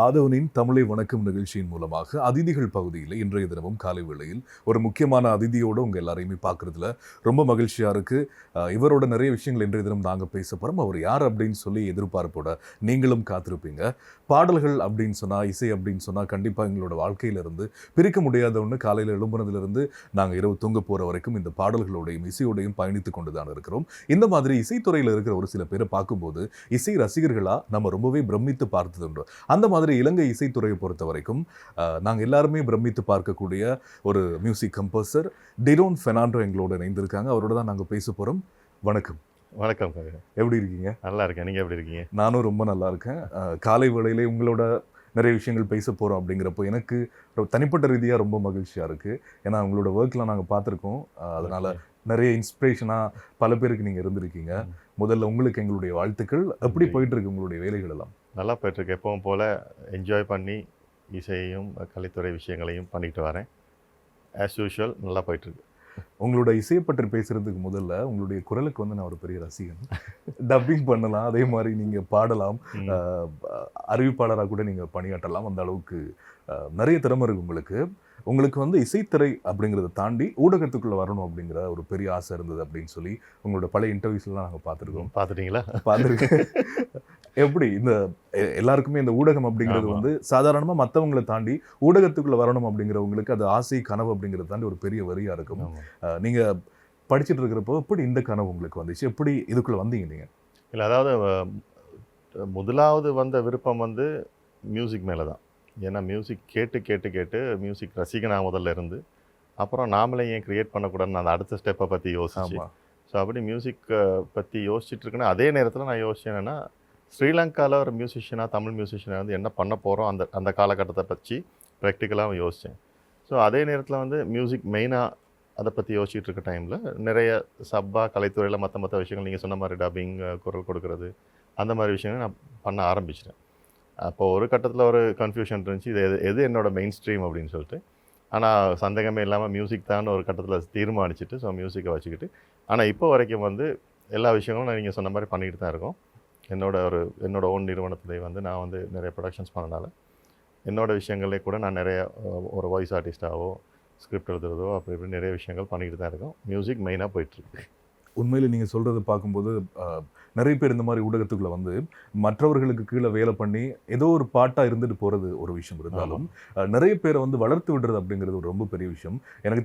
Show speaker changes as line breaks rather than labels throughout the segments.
ஆதவனின் தமிழை வணக்கம் நிகழ்ச்சியின் மூலமாக அதிதிகள் பகுதியில் இன்றைய தினமும் காலை வேளையில் ஒரு முக்கியமான அதிதியோடு உங்கள் எல்லாரையுமே பார்க்குறதுல ரொம்ப மகிழ்ச்சியாக இருக்குது. இவரோட நிறைய விஷயங்கள் இன்றைய தினம் நாங்கள் பேச போகிறோம். அவர் யார் அப்படின்னு சொல்லி எதிர்பார்ப்போட நீங்களும் காத்திருப்பீங்க. பாடல்கள் அப்படின்னு சொன்னால், இசை அப்படின்னு சொன்னால் கண்டிப்பாக எங்களோட வாழ்க்கையிலிருந்து பிரிக்க முடியாத ஒன்று. காலையில் எழும்புனதுலேருந்து நாங்கள் இரவு தூங்க போகிற வரைக்கும் இந்த பாடல்களோடையும் இசையோடையும் பயணித்து கொண்டு தான் இருக்கிறோம். இந்த மாதிரி இசைத்துறையில் இருக்கிற ஒரு சில பேரை பார்க்கும்போது இசை ரசிகர்களாக நம்ம ரொம்பவே பிரமித்து பார்த்ததுண்டு. அந்த மாதிரி இலங்கை இசைத்துறையை பொறுத்த வரைக்கும் நாங்கள் எல்லாருமே பிரமித்து பார்க்கக்கூடிய ஒரு மியூசிக் கம்போசர் டிரோன் பெர்னாண்டோ எங்களோட இணைந்திருக்காங்க. அவரோட தான் நாங்கள் பேச போகிறோம். வணக்கம்.
வணக்கம்.
எப்படி இருக்கீங்க?
நல்லா இருக்கேன். நீங்கள் எப்படி இருக்கீங்க?
நானும் ரொம்ப நல்லா இருக்கேன். காலை வேளையிலே உங்களோட நிறைய விஷயங்கள் பேச போகிறோம் அப்படிங்கிறப்போ எனக்கு தனிப்பட்ட ரீதியாக ரொம்ப மகிழ்ச்சியாக இருக்குது. ஏன்னா உங்களோட ஒர்க்லாம் நாங்கள் பார்த்துருக்கோம். அதனால் நிறைய இன்ஸ்பிரேஷனாக பல பேருக்கு நீங்கள் இருந்திருக்கீங்க. முதல்ல உங்களுக்கு எங்களுடைய வாழ்த்துக்கள். எப்படி போயிட்டு இருக்கு உங்களுடைய வேலைகள் எல்லாம்?
நல்லா போயிட்டுருக்கு. எப்பவும் போல் என்ஜாய் பண்ணி இசையையும் கலைத்துறை விஷயங்களையும் பண்ணிக்கிட்டு வரேன். ஆஸ் யூஷுவல் நல்லா போயிட்டுருக்கு.
உங்களோட இசையை பற்றி பேசுகிறதுக்கு முதல்ல உங்களுடைய குரலுக்கு வந்து நான் ஒரு பெரிய ரசிகன். டப்பிங் பண்ணலாம், அதே மாதிரி நீங்கள் பாடலாம், அறிவிப்பாளராக கூட நீங்கள் பணியாற்றலாம். அந்த அளவுக்கு நிறைய திறமை இருக்குது உங்களுக்கு. உங்களுக்கு வந்து இசைத்துறை அப்படிங்கிறத தாண்டி ஊடகத்துக்குள்ளே வரணும் அப்படிங்கிற ஒரு பெரிய ஆசை இருந்தது அப்படின்னு சொல்லி உங்களோட பழைய இன்டர்வியூஸ்லாம் நாங்கள் பார்த்துருக்கோம்.
பார்த்துட்டீங்களா?
பார்த்துருக்கேன். எப்படி இந்த எல்லாருக்குமே இந்த ஊடகம் அப்படிங்கிறது வந்து சாதாரணமாக மற்றவங்களை தாண்டி ஊடகத்துக்குள்ளே வரணும் அப்படிங்கிறவங்களுக்கு அது ஆசை கனவு அப்படிங்கிறத தாண்டி ஒரு பெரிய வரியாக இருக்கும். நீங்கள் படிச்சுட்டு இருக்கிறப்போ எப்படி இந்த கனவு உங்களுக்கு வந்துச்சு? எப்படி இதுக்குள்ளே வந்தீங்க நீங்கள்?
இல்லை, அதாவது முதலாவது வந்த விருப்பம் வந்து மியூசிக் மேலே தான். ஏன்னா மியூசிக் கேட்டு கேட்டு கேட்டு மியூசிக் ரசிகனாக முதல்ல இருந்து அப்புறம் நாமளே ஏன் க்ரியேட் பண்ணக்கூடாதுன்னு அந்த அடுத்த ஸ்டெப்பை பற்றி யோசிச்சு, ஸோ அப்படி மியூசிக்கை பற்றி யோசிச்சுட்டு இருக்கேன்னா அதே நேரத்தில் நான் யோசிச்சேன் என்னென்னா ஸ்ரீலங்காவில் ஒரு மியூசிஷியனாக தமிழ் மியூசிஷியனாக வந்து என்ன பண்ண போகிறோம் அந்த காலகட்டத்தை பற்றி ப்ராக்டிக்கலாக யோசித்தேன். ஸோ அதே நேரத்தில் வந்து மியூசிக் மெயினாக அதை பற்றி யோசிச்சுட்டு இருக்க டைமில் நிறைய சப்பாக கலைத்துறையில் மற்ற விஷயங்கள் நீங்கள் சொன்ன மாதிரி டப்பிங், குரல் கொடுக்கறது, அந்த மாதிரி விஷயங்கள் நான் பண்ண ஆரம்பிச்சிட்டேன். அப்போது ஒரு கட்டத்தில் ஒரு கன்ஃபியூஷன் இருந்துச்சு, இது எது என்னோடய மெயின் ஸ்ட்ரீம் அப்படின்னு சொல்லிட்டு. ஆனால் சந்தேகமே இல்லாமல் மியூசிக் தான் ஒரு கட்டத்தில் தீர்மானிச்சுட்டு ஸோ மியூசிக்கை வச்சுக்கிட்டு ஆனால் இப்போ வரைக்கும் வந்து எல்லா விஷயங்களும் நான் நீங்கள் சொன்ன மாதிரி பண்ணிக்கிட்டு தான் இருக்கோம். என்னோட ஓன் நிறுவனத்திலே வந்து நான் வந்து நிறைய ப்ரொடக்ஷன்ஸ் பண்ணனால என்னோடய விஷயங்களே கூட நான் நிறைய ஒரு வாய்ஸ் ஆர்டிஸ்டாவோ ஸ்கிரிப்ட் எழுதுறதோ அப்படி இப்படி நிறைய விஷயங்கள் பண்ணிக்கிட்டு தான் இருக்கோம். மியூசிக் மெயினாக போயிட்டுருக்கு.
உண்மையில் நீங்கள் சொல்கிறத பார்க்கும்போது நிறைய பேர் இந்த மாதிரி ஊடகத்துக்குள்ளே வந்து மற்றவர்களுக்கு கீழே வேலை பண்ணி ஏதோ ஒரு பாட்டாக இருந்துட்டு போகிறது ஒரு விஷயம் இருந்தாலும் நிறைய பேரை வந்து வளர்த்து விடுறது அப்படிங்கிறது ஒரு ரொம்ப பெரிய விஷயம். எனக்கு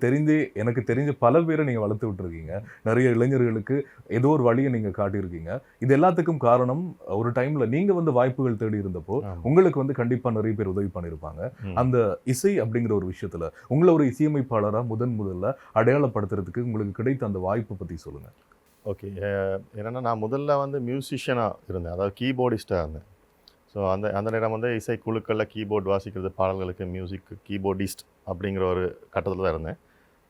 தெரிஞ்ச பல பேரை நீங்கள் வளர்த்து விட்டுருக்கீங்க. நிறைய இளைஞர்களுக்கு ஏதோ ஒரு வழியை நீங்கள் காட்டியிருக்கீங்க. இது எல்லாத்துக்கும் காரணம் ஒரு டைமில் நீங்கள் வந்து வாய்ப்புகள் தேடி இருந்தப்போ உங்களுக்கு வந்து கண்டிப்பாக நிறைய பேர் உதவி பண்ணியிருப்பாங்க. அந்த இசை அப்படிங்கிற ஒரு விஷயத்தில் உங்களை ஒரு இசையமைப்பாளராக முதல்ல அடையாளப்படுத்துறதுக்கு உங்களுக்கு கிடைத்த அந்த வாய்ப்பை பற்றி சொல்லுங்கள்.
ஓகே. என்னென்னா நான் முதல்ல வந்து மியூசிஷியனாக இருந்தேன், அதாவது கீபோர்டிஸ்ட்டாக இருந்தேன். ஸோ அந்த நேரம் வந்து இசைக்குழுக்களில் கீபோர்டு வாசிக்கிறது, பாடல்களுக்கு மியூசிக் கீபோர்டிஸ்ட் அப்படிங்கிற ஒரு கட்டத்தில் தான் இருந்தேன்.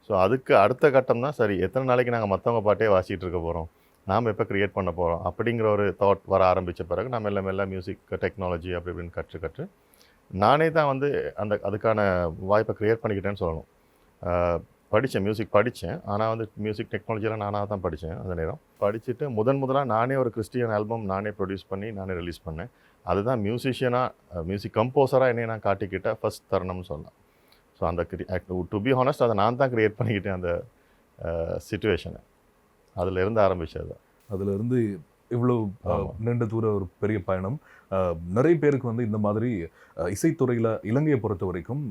ஸோ அதுக்கு அடுத்த கட்டம் தான் சரி எத்தனை நாளைக்கு நாங்கள் மற்றவங்க பாட்டே வாசிக்கிட்டு இருக்க போகிறோம், நாம் எப்போ க்ரியேட் பண்ண போகிறோம் அப்படிங்கிற ஒரு தாட் வர ஆரம்பித்த பிறகு நான் மெல்ல மியூசிக் டெக்னாலஜி அப்படி இப்படின்னு கற்று நானே தான் வந்து அதுக்கான வாய்ப்பை க்ரியேட் பண்ணிக்கிட்டேன்னு சொல்லணும். மியூசிக் படித்தேன், ஆனால் வந்து மியூசிக் டெக்னாலஜியெலாம் நானாக தான் படித்தேன். அந்த நேரம் படிச்சுட்டு முதலாக நானே ஒரு கிறிஸ்டியன் ஆல்பம் நானே ப்ரொடியூஸ் பண்ணி நானே ரிலீஸ் பண்ணேன். அதுதான் மியூசிக் கம்போசராக என்னை நான் காட்டிக்கிட்ட ஃபஸ்ட் தருணம்னு சொல்லலாம். ஸோ அந்த டு பி ஹானஸ்ட் அதை நான் தான் க்ரியேட் பண்ணிக்கிட்டேன் அந்த சிச்சுவேஷனை. அதில் ஆரம்பித்தது.
அதிலிருந்து இவ்வளோ நீண்ட தூர ஒரு பெரிய பயணம். நிறைய பேருக்கு வந்து இந்த மாதிரி இசைத்துறையில் இலங்கையை பொறுத்த வரைக்கும்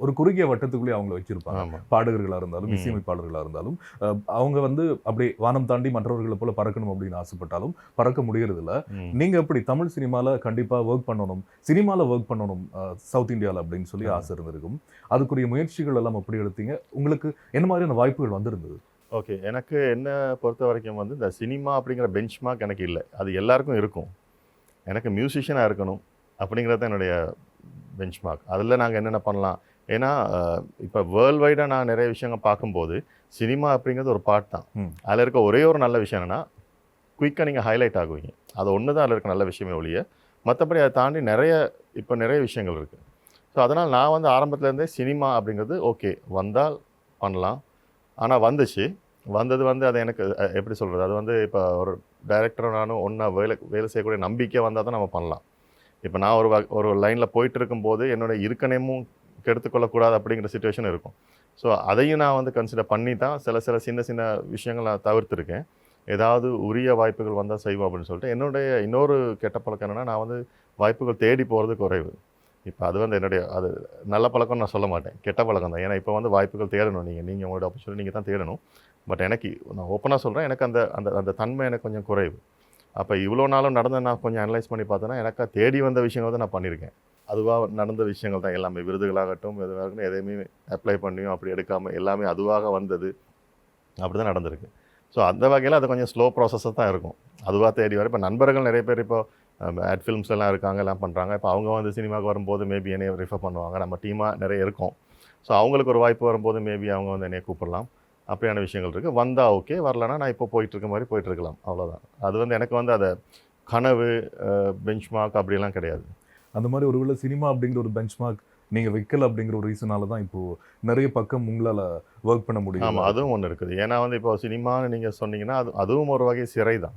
ஒரு குறுகிய வட்டத்துக்குள்ளேயே அவங்கள வச்சுருப்பாங்க. பாடகர்களாக இருந்தாலும் இசையமைப்பாளர்களாக இருந்தாலும் அவங்க வந்து அப்படியே வானம் தாண்டி மற்றவர்களை போல பறக்கணும் அப்படின்னு ஆசைப்பட்டாலும் பறக்க முடியறதில்ல. நீங்கள் எப்படி தமிழ் சினிமாவில் கண்டிப்பாக ஒர்க் பண்ணணும், சினிமாவில் ஒர்க் பண்ணணும் சவுத் இந்தியாவில் அப்படின்னு சொல்லி ஆசை இருந்திருக்கும். அதுக்குரிய முயற்சிகள் எல்லாம் எப்படி எடுத்தீங்க? உங்களுக்கு என்ன மாதிரியான வாய்ப்புகள் வந்திருந்தது?
ஓகே, எனக்கு என்ன பொறுத்த வரைக்கும் வந்து இந்த சினிமா அப்படிங்கிற பெஞ்ச் மார்க் எனக்கு இல்லை. அது எல்லாருக்கும் இருக்கும். எனக்கு மியூசிஷியனாக இருக்கணும் அப்படிங்கிறது தான் என்னுடைய பெஞ்ச் மார்க். அதில் நாங்கள் என்னென்ன பண்ணலாம், ஏன்னா இப்போ வேர்ல்டு வைடாக நான் நிறைய விஷயங்கள் பார்க்கும்போது சினிமா அப்படிங்கிறது ஒரு பார்ட் தான். அதில் இருக்க ஒரே ஒரு நல்ல விஷயம் என்னென்னா குயிக்காக நீங்கள் ஹைலைட் ஆகுவீங்க. அது ஒன்று தான் அதில் இருக்க நல்ல விஷயமே ஒழிய மற்றபடி அதை தாண்டி நிறைய விஷயங்கள் இருக்குது. ஸோ அதனால் நான் வந்து ஆரம்பத்துலேருந்தே சினிமா அப்படிங்கிறது ஓகே வந்தால் பண்ணலாம். ஆனால் வந்தது வந்து அது எனக்கு எப்படி சொல்கிறது, அது வந்து இப்போ ஒரு டைரக்டர் நானும் ஒன்றா வேலை செய்யக்கூடிய நம்பிக்கை வந்தால் தான் நம்ம பண்ணலாம். இப்போ நான் ஒரு லைனில் போயிட்டு இருக்கும்போது என்னோட இருக்கணையும் கெடுத்துக்கொள்ளக்கூடாது அப்படிங்கிற சுச்சுவேஷன் இருக்கும். ஸோ அதையும் நான் வந்து கன்சிடர் பண்ணி தான் சில சின்ன சின்ன விஷயங்கள் நான் தவிர்த்திருக்கேன். ஏதாவது உரிய வாய்ப்புகள் வந்தால் செய்வோம் அப்படின்னு சொல்லிட்டு. என்னுடைய இன்னொரு கெட்ட பழக்கம் என்னென்னா, நான் வந்து வாய்ப்புகள் தேடி போகிறது குறைவு. இப்போ அது வந்து அது நல்ல பழக்கம்னு நான் சொல்ல மாட்டேன், கெட்ட பழக்கம் தான். ஏன்னா இப்போ வந்து வாய்ப்புகள் தேடணும், நீங்கள் உங்களோட ஆப்பர்ச்சுனிட்டி நீங்கள் தான் தேடணும். பட் எனக்கு நான் ஓப்பனாக சொல்கிறேன், எனக்கு அந்த அந்த அந்த தன்மை எனக்கு கொஞ்சம் குறைவு. அப்போ இவ்வளோ நாளும் நடந்த நான் கொஞ்சம் அனலைஸ் பண்ணி பார்த்தேன்னா, எனக்கு தேடி வந்த விஷயங்கள் தான் நான் பண்ணியிருக்கேன். அதுவாக நடந்த விஷயங்கள் தான் எல்லாமே, விருதுகளாகட்டும் எதுவாகட்டும், எதையுமே அப்ளை பண்ணியும் அப்படி எடுக்காமல் எல்லாமே அதுவாக வந்தது, அப்படி தான் நடந்திருக்கு. ஸோ அந்த வகையில் அது கொஞ்சம் ஸ்லோ ப்ராசஸாக தான் இருக்கும். அதுவாக தேடி வர இப்போ நண்பர்கள் நிறைய பேர் இப்போ ஆட் ஃபிலிம்ஸ் எல்லாம் இருக்காங்க, எல்லாம் பண்ணுறாங்க. இப்போ அவங்க வந்து சினிமாவுக்கு வரும்போது மேபி என்னைய ரிஃபர் பண்ணுவாங்க. நம்ம டீமாக நிறைய இருக்கோம். ஸோ அவங்களுக்கு ஒரு வாய்ப்பு வரும்போது மேபி அவங்க வந்து என்னைய கூப்பிடலாம். அப்படியான விஷயங்கள் இருக்குது. வந்தால் ஓகே, வரலன்னா நான் இப்போ போயிட்டுருக்க மாதிரி போயிட்டுருக்கலாம், அவ்வளோதான். அது வந்து எனக்கு வந்து அதை கனவு பெஞ்ச் மார்க் அப்படிலாம் கிடையாது.
அந்த மாதிரி ஒருவேளை சினிமா அப்படிங்கிற ஒரு பெஞ்ச் மார்க் நீங்கள் வைக்கல அப்படிங்கிற ஒரு ரீசனால தான் இப்போது நிறைய பக்கம் உங்களால் ஒர்க் பண்ண முடியும்.
ஆமாம், அதுவும் ஒன்று இருக்குது. ஏன்னா வந்து இப்போ சினிமான்னு நீங்கள் சொன்னீங்கன்னா அதுவும் ஒரு வகை சிறை தான்.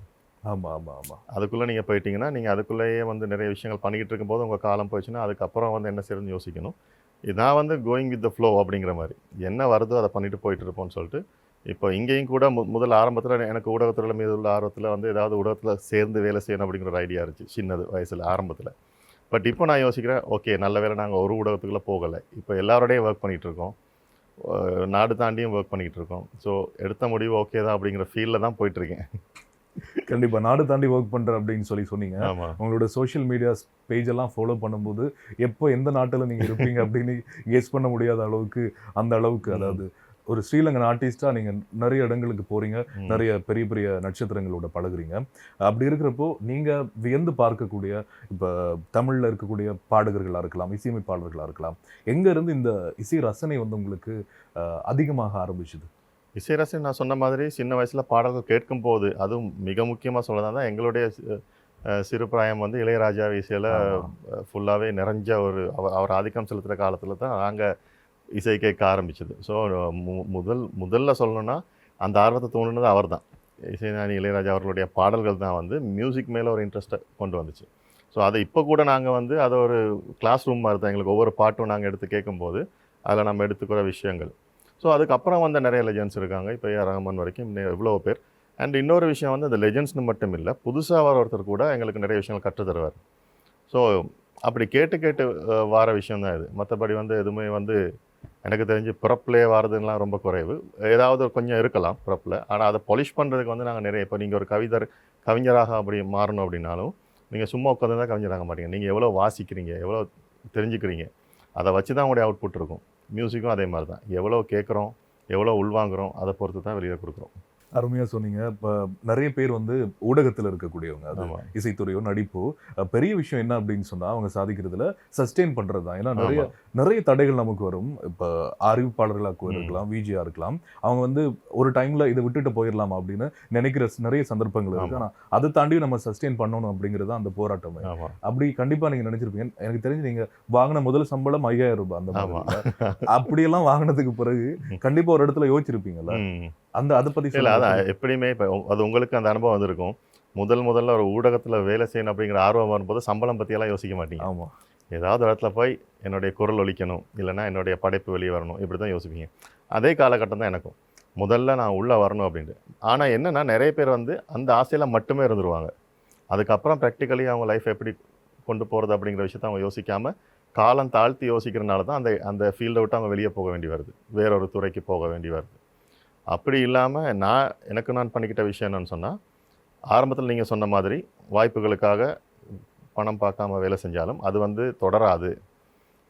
ஆமாம் ஆமாம் ஆமாம்.
அதுக்குள்ளே நீங்கள் போயிட்டீங்கன்னா நீங்கள் அதுக்குள்ளேயே வந்து நிறைய விஷயங்கள் பண்ணிக்கிட்டு இருக்கும்போது உங்கள் காலம் போயிடுச்சுன்னா அதுக்கப்புறம் வந்து என்ன செய்யணும்னு யோசிக்கணும். நான் வந்து கோயிங் வித் த ஃப்ளோ அப்படிங்கிற மாதிரி என்ன வருதோ அதை பண்ணிட்டு போயிட்டு இருப்போம்னு சொல்லிட்டு. இப்போ இங்கேயும் கூட முதல் ஆரம்பத்தில் எனக்கு ஊடகத்துறையில் மீது உள்ள ஆர்வத்தில் வந்து ஏதாவது ஊடகத்தில் சேர்ந்து வேலை செய்யணும் அப்படிங்கிற ஒரு ஐடியா இருந்துச்சு சின்னது வயசில் ஆரம்பத்தில். பட் இப்போ நான் யோசிக்கிறேன், ஓகே நல்ல வேலை நாங்கள் ஒரு ஊடகத்துக்குள்ளே போகலை. இப்போ எல்லாரோடையும் ஒர்க் பண்ணிகிட்டு இருக்கோம், நாடு தாண்டியும் ஒர்க் பண்ணிக்கிட்டு இருக்கோம். ஸோ எடுத்த முடிவு ஓகே தான் அப்படிங்கிற ஃபீல்டில் தான் போயிட்டுருக்கேன்.
கண்டிப்பாக நாடு தாண்டி ஒர்க் பண்ணுறேன் அப்படின்னு சொன்னீங்க.
ஆமாம்,
உங்களோட சோஷியல் மீடியாஸ் பேஜ் எல்லாம் ஃபாலோ பண்ணும்போது எப்போ எந்த நாட்டில் நீங்கள் இருப்பீங்க அப்படின்னு கெஸ் பண்ண முடியாத அளவுக்கு, அந்த அளவுக்கு அதாவது ஒரு ஸ்ரீலங்கன் ஆர்டிஸ்டாக நீங்கள் நிறைய இடங்களுக்கு போகிறீங்க, நிறைய பெரிய பெரிய நட்சத்திரங்களோட பழகுறீங்க. அப்படி இருக்கிறப்போ நீங்கள் வியந்து பார்க்கக்கூடிய இப்போ தமிழில் இருக்கக்கூடிய பாடகர்களாக இருக்கலாம், இசையமைப்பாளர்களாக இருக்கலாம், எங்கேருந்து இந்த இசை ரசனை வந்து உங்களுக்கு அதிகமாக ஆரம்பிச்சுது?
இசை ரசனை நான் சொன்ன மாதிரி சின்ன வயசில் பாடல்கள் கேட்கும்போது, அதுவும் மிக முக்கியமாக சொல்லதான் தான் எங்களுடைய சிறு பிராயம் வந்து இளையராஜா இசையில் ஃபுல்லாகவே நிறைஞ்ச அவர் ஆதிக்கம் செலுத்துகிற காலத்தில் தான் நாங்கள் இசை கேட்க ஆரம்பிச்சது. ஸோ முதல்ல சொல்லணுன்னா அந்த ஆர்வத்தை தோணுனது அவர் தான். இசைஞானி இளையராஜா அவர்களுடைய பாடல்கள் தான் வந்து மியூசிக் மேலே ஒரு இன்ட்ரெஸ்ட்டை கொண்டு வந்துச்சு. ஸோ அதை இப்போ கூட நாங்கள் வந்து அதை ஒரு கிளாஸ் ரூம் மாதிரி தான். எங்களுக்கு ஒவ்வொரு பாட்டும் நாங்கள் எடுத்து கேட்கும்போது அதில் நம்ம எடுத்துக்கிற விஷயங்கள். ஸோ அதுக்கப்புறம் வந்து நிறைய லெஜெண்ட்ஸ் இருக்காங்க. இப்போ ஏஆர் ரஹ்மான் வரைக்கும் எவ்வளோ பேர். அண்ட் இன்னொரு விஷயம் வந்து அந்த லெஜெண்ட்ஸ்னு மட்டும் இல்லை, புதுசாக வர ஒருத்தர் கூட எங்களுக்கு நிறைய விஷயங்கள் கற்றுத் தருவார். ஸோ அப்படி கேட்டு வார விஷயம் தான் இது. மற்றபடி வந்து எதுவுமே வந்து எனக்கு தெரிஞ்சு பிறப்புலேயே வாரதுலாம் ரொம்ப குறைவு. ஏதாவது கொஞ்சம் இருக்கலாம் பிறப்பில். ஆனால் அதை பாலிஷ் பண்ணுறதுக்கு வந்து நாங்கள் நிறைய, இப்போ நீங்கள் ஒரு கவிஞராக அப்படி மாறணும் அப்படின்னாலும் நீங்கள் சும்மா உட்காந்து தான் கவிஞராக மாட்டீங்க. நீங்கள் எவ்வளோ வாசிக்கிறீங்க, எவ்வளோ தெரிஞ்சுக்கிறீங்க, அதை வச்சு தான் உங்களுடைய அவுட்புட் இருக்கும். மியூசிக்கும் அதே மாதிரி தான். எவ்வளோ கேட்குறோம், எவ்வளோ உள்வாங்குகிறோம், அதை பொறுத்து தான் வெளியே கொடுக்குறோம்.
அருமையாக சொன்னீங்க. இப்போ நிறைய பேர் வந்து ஊடகத்தில் இருக்கக்கூடியவங்க, அது இசைத்துறையோ நடிப்போ, பெரிய விஷயம் என்ன அப்படின்னு சொன்னால் அவங்க சாதிக்கிறதுல சஸ்டெயின் பண்ணுறது தான். ஏன்னா நிறைய தடைகள் நமக்கு வரும். இப்போ அறிவிப்பாளர்களாக இருக்கலாம், விஜியாக இருக்கலாம், அவங்க வந்து ஒரு டைமில் இதை விட்டுட்டு போயிடலாம் அப்படின்னு நினைக்கிற நிறைய சந்தர்ப்பங்கள் இருக்குது. ஆனால் அதை தாண்டி நம்ம சஸ்டெயின் பண்ணணும் அப்படிங்கிறது தான் அந்த போராட்டம். அப்படி கண்டிப்பாக நீங்கள் நினச்சிருப்பீங்க. எனக்கு தெரிஞ்சு நீங்கள் வாங்கின முதல் சம்பளம் 5000 ரூபாய் அந்த மாதிரி. அப்படியெல்லாம் வாங்கினதுக்கு பிறகு கண்டிப்பாக ஒரு இடத்துல யோசிச்சிருப்பீங்கல்ல, அதை பற்றி
இல்லை. அதான் எப்படியுமே இப்போ அது உங்களுக்கு அந்த அனுபவம் வந்திருக்கும். முதல்ல ஒரு ஊடகத்தில் வேலை செய்யணும் அப்படிங்கிற ஆர்வம் வரும்போது சம்பளம் பற்றியெல்லாம் யோசிக்க மாட்டீங்க.
ஆமாம்,
ஏதாவது இடத்துல போய் என்னுடைய குரல் ஒலிக்கணும், இல்லைனா என்னுடைய படைப்பு வெளியே வரணும், இப்படி தான் யோசிப்பீங்க. அதே காலகட்டம் தான் எனக்கும். முதல்ல நான் உள்ளே வரணும் அப்படின்ட்டு. ஆனால் என்னென்னா நிறைய பேர் வந்து அந்த ஆசையில் மட்டுமே இருந்துருவாங்க. அதுக்கப்புறம் ப்ராக்டிக்கலி அவங்க லைஃப் எப்படி கொண்டு போகிறது அப்படிங்கிற விஷயத்தை அவங்க யோசிக்காமல் காலம் தாழ்த்தி யோசிக்கிறனால தான் அந்த ஃபீல்டை விட்டு அவங்க வெளியே போக வேண்டி வருது, வேறொரு துறைக்கு போக வேண்டி வருது. அப்படி இல்லாமல் நான் பண்ணிக்கிட்ட விஷயம் என்னென்னு சொன்னால், ஆரம்பத்தில் நீங்கள் சொன்ன மாதிரி வாய்ப்புகளுக்காக பணம் பார்க்காம வேலை செஞ்சாலும் அது வந்து தொடராது.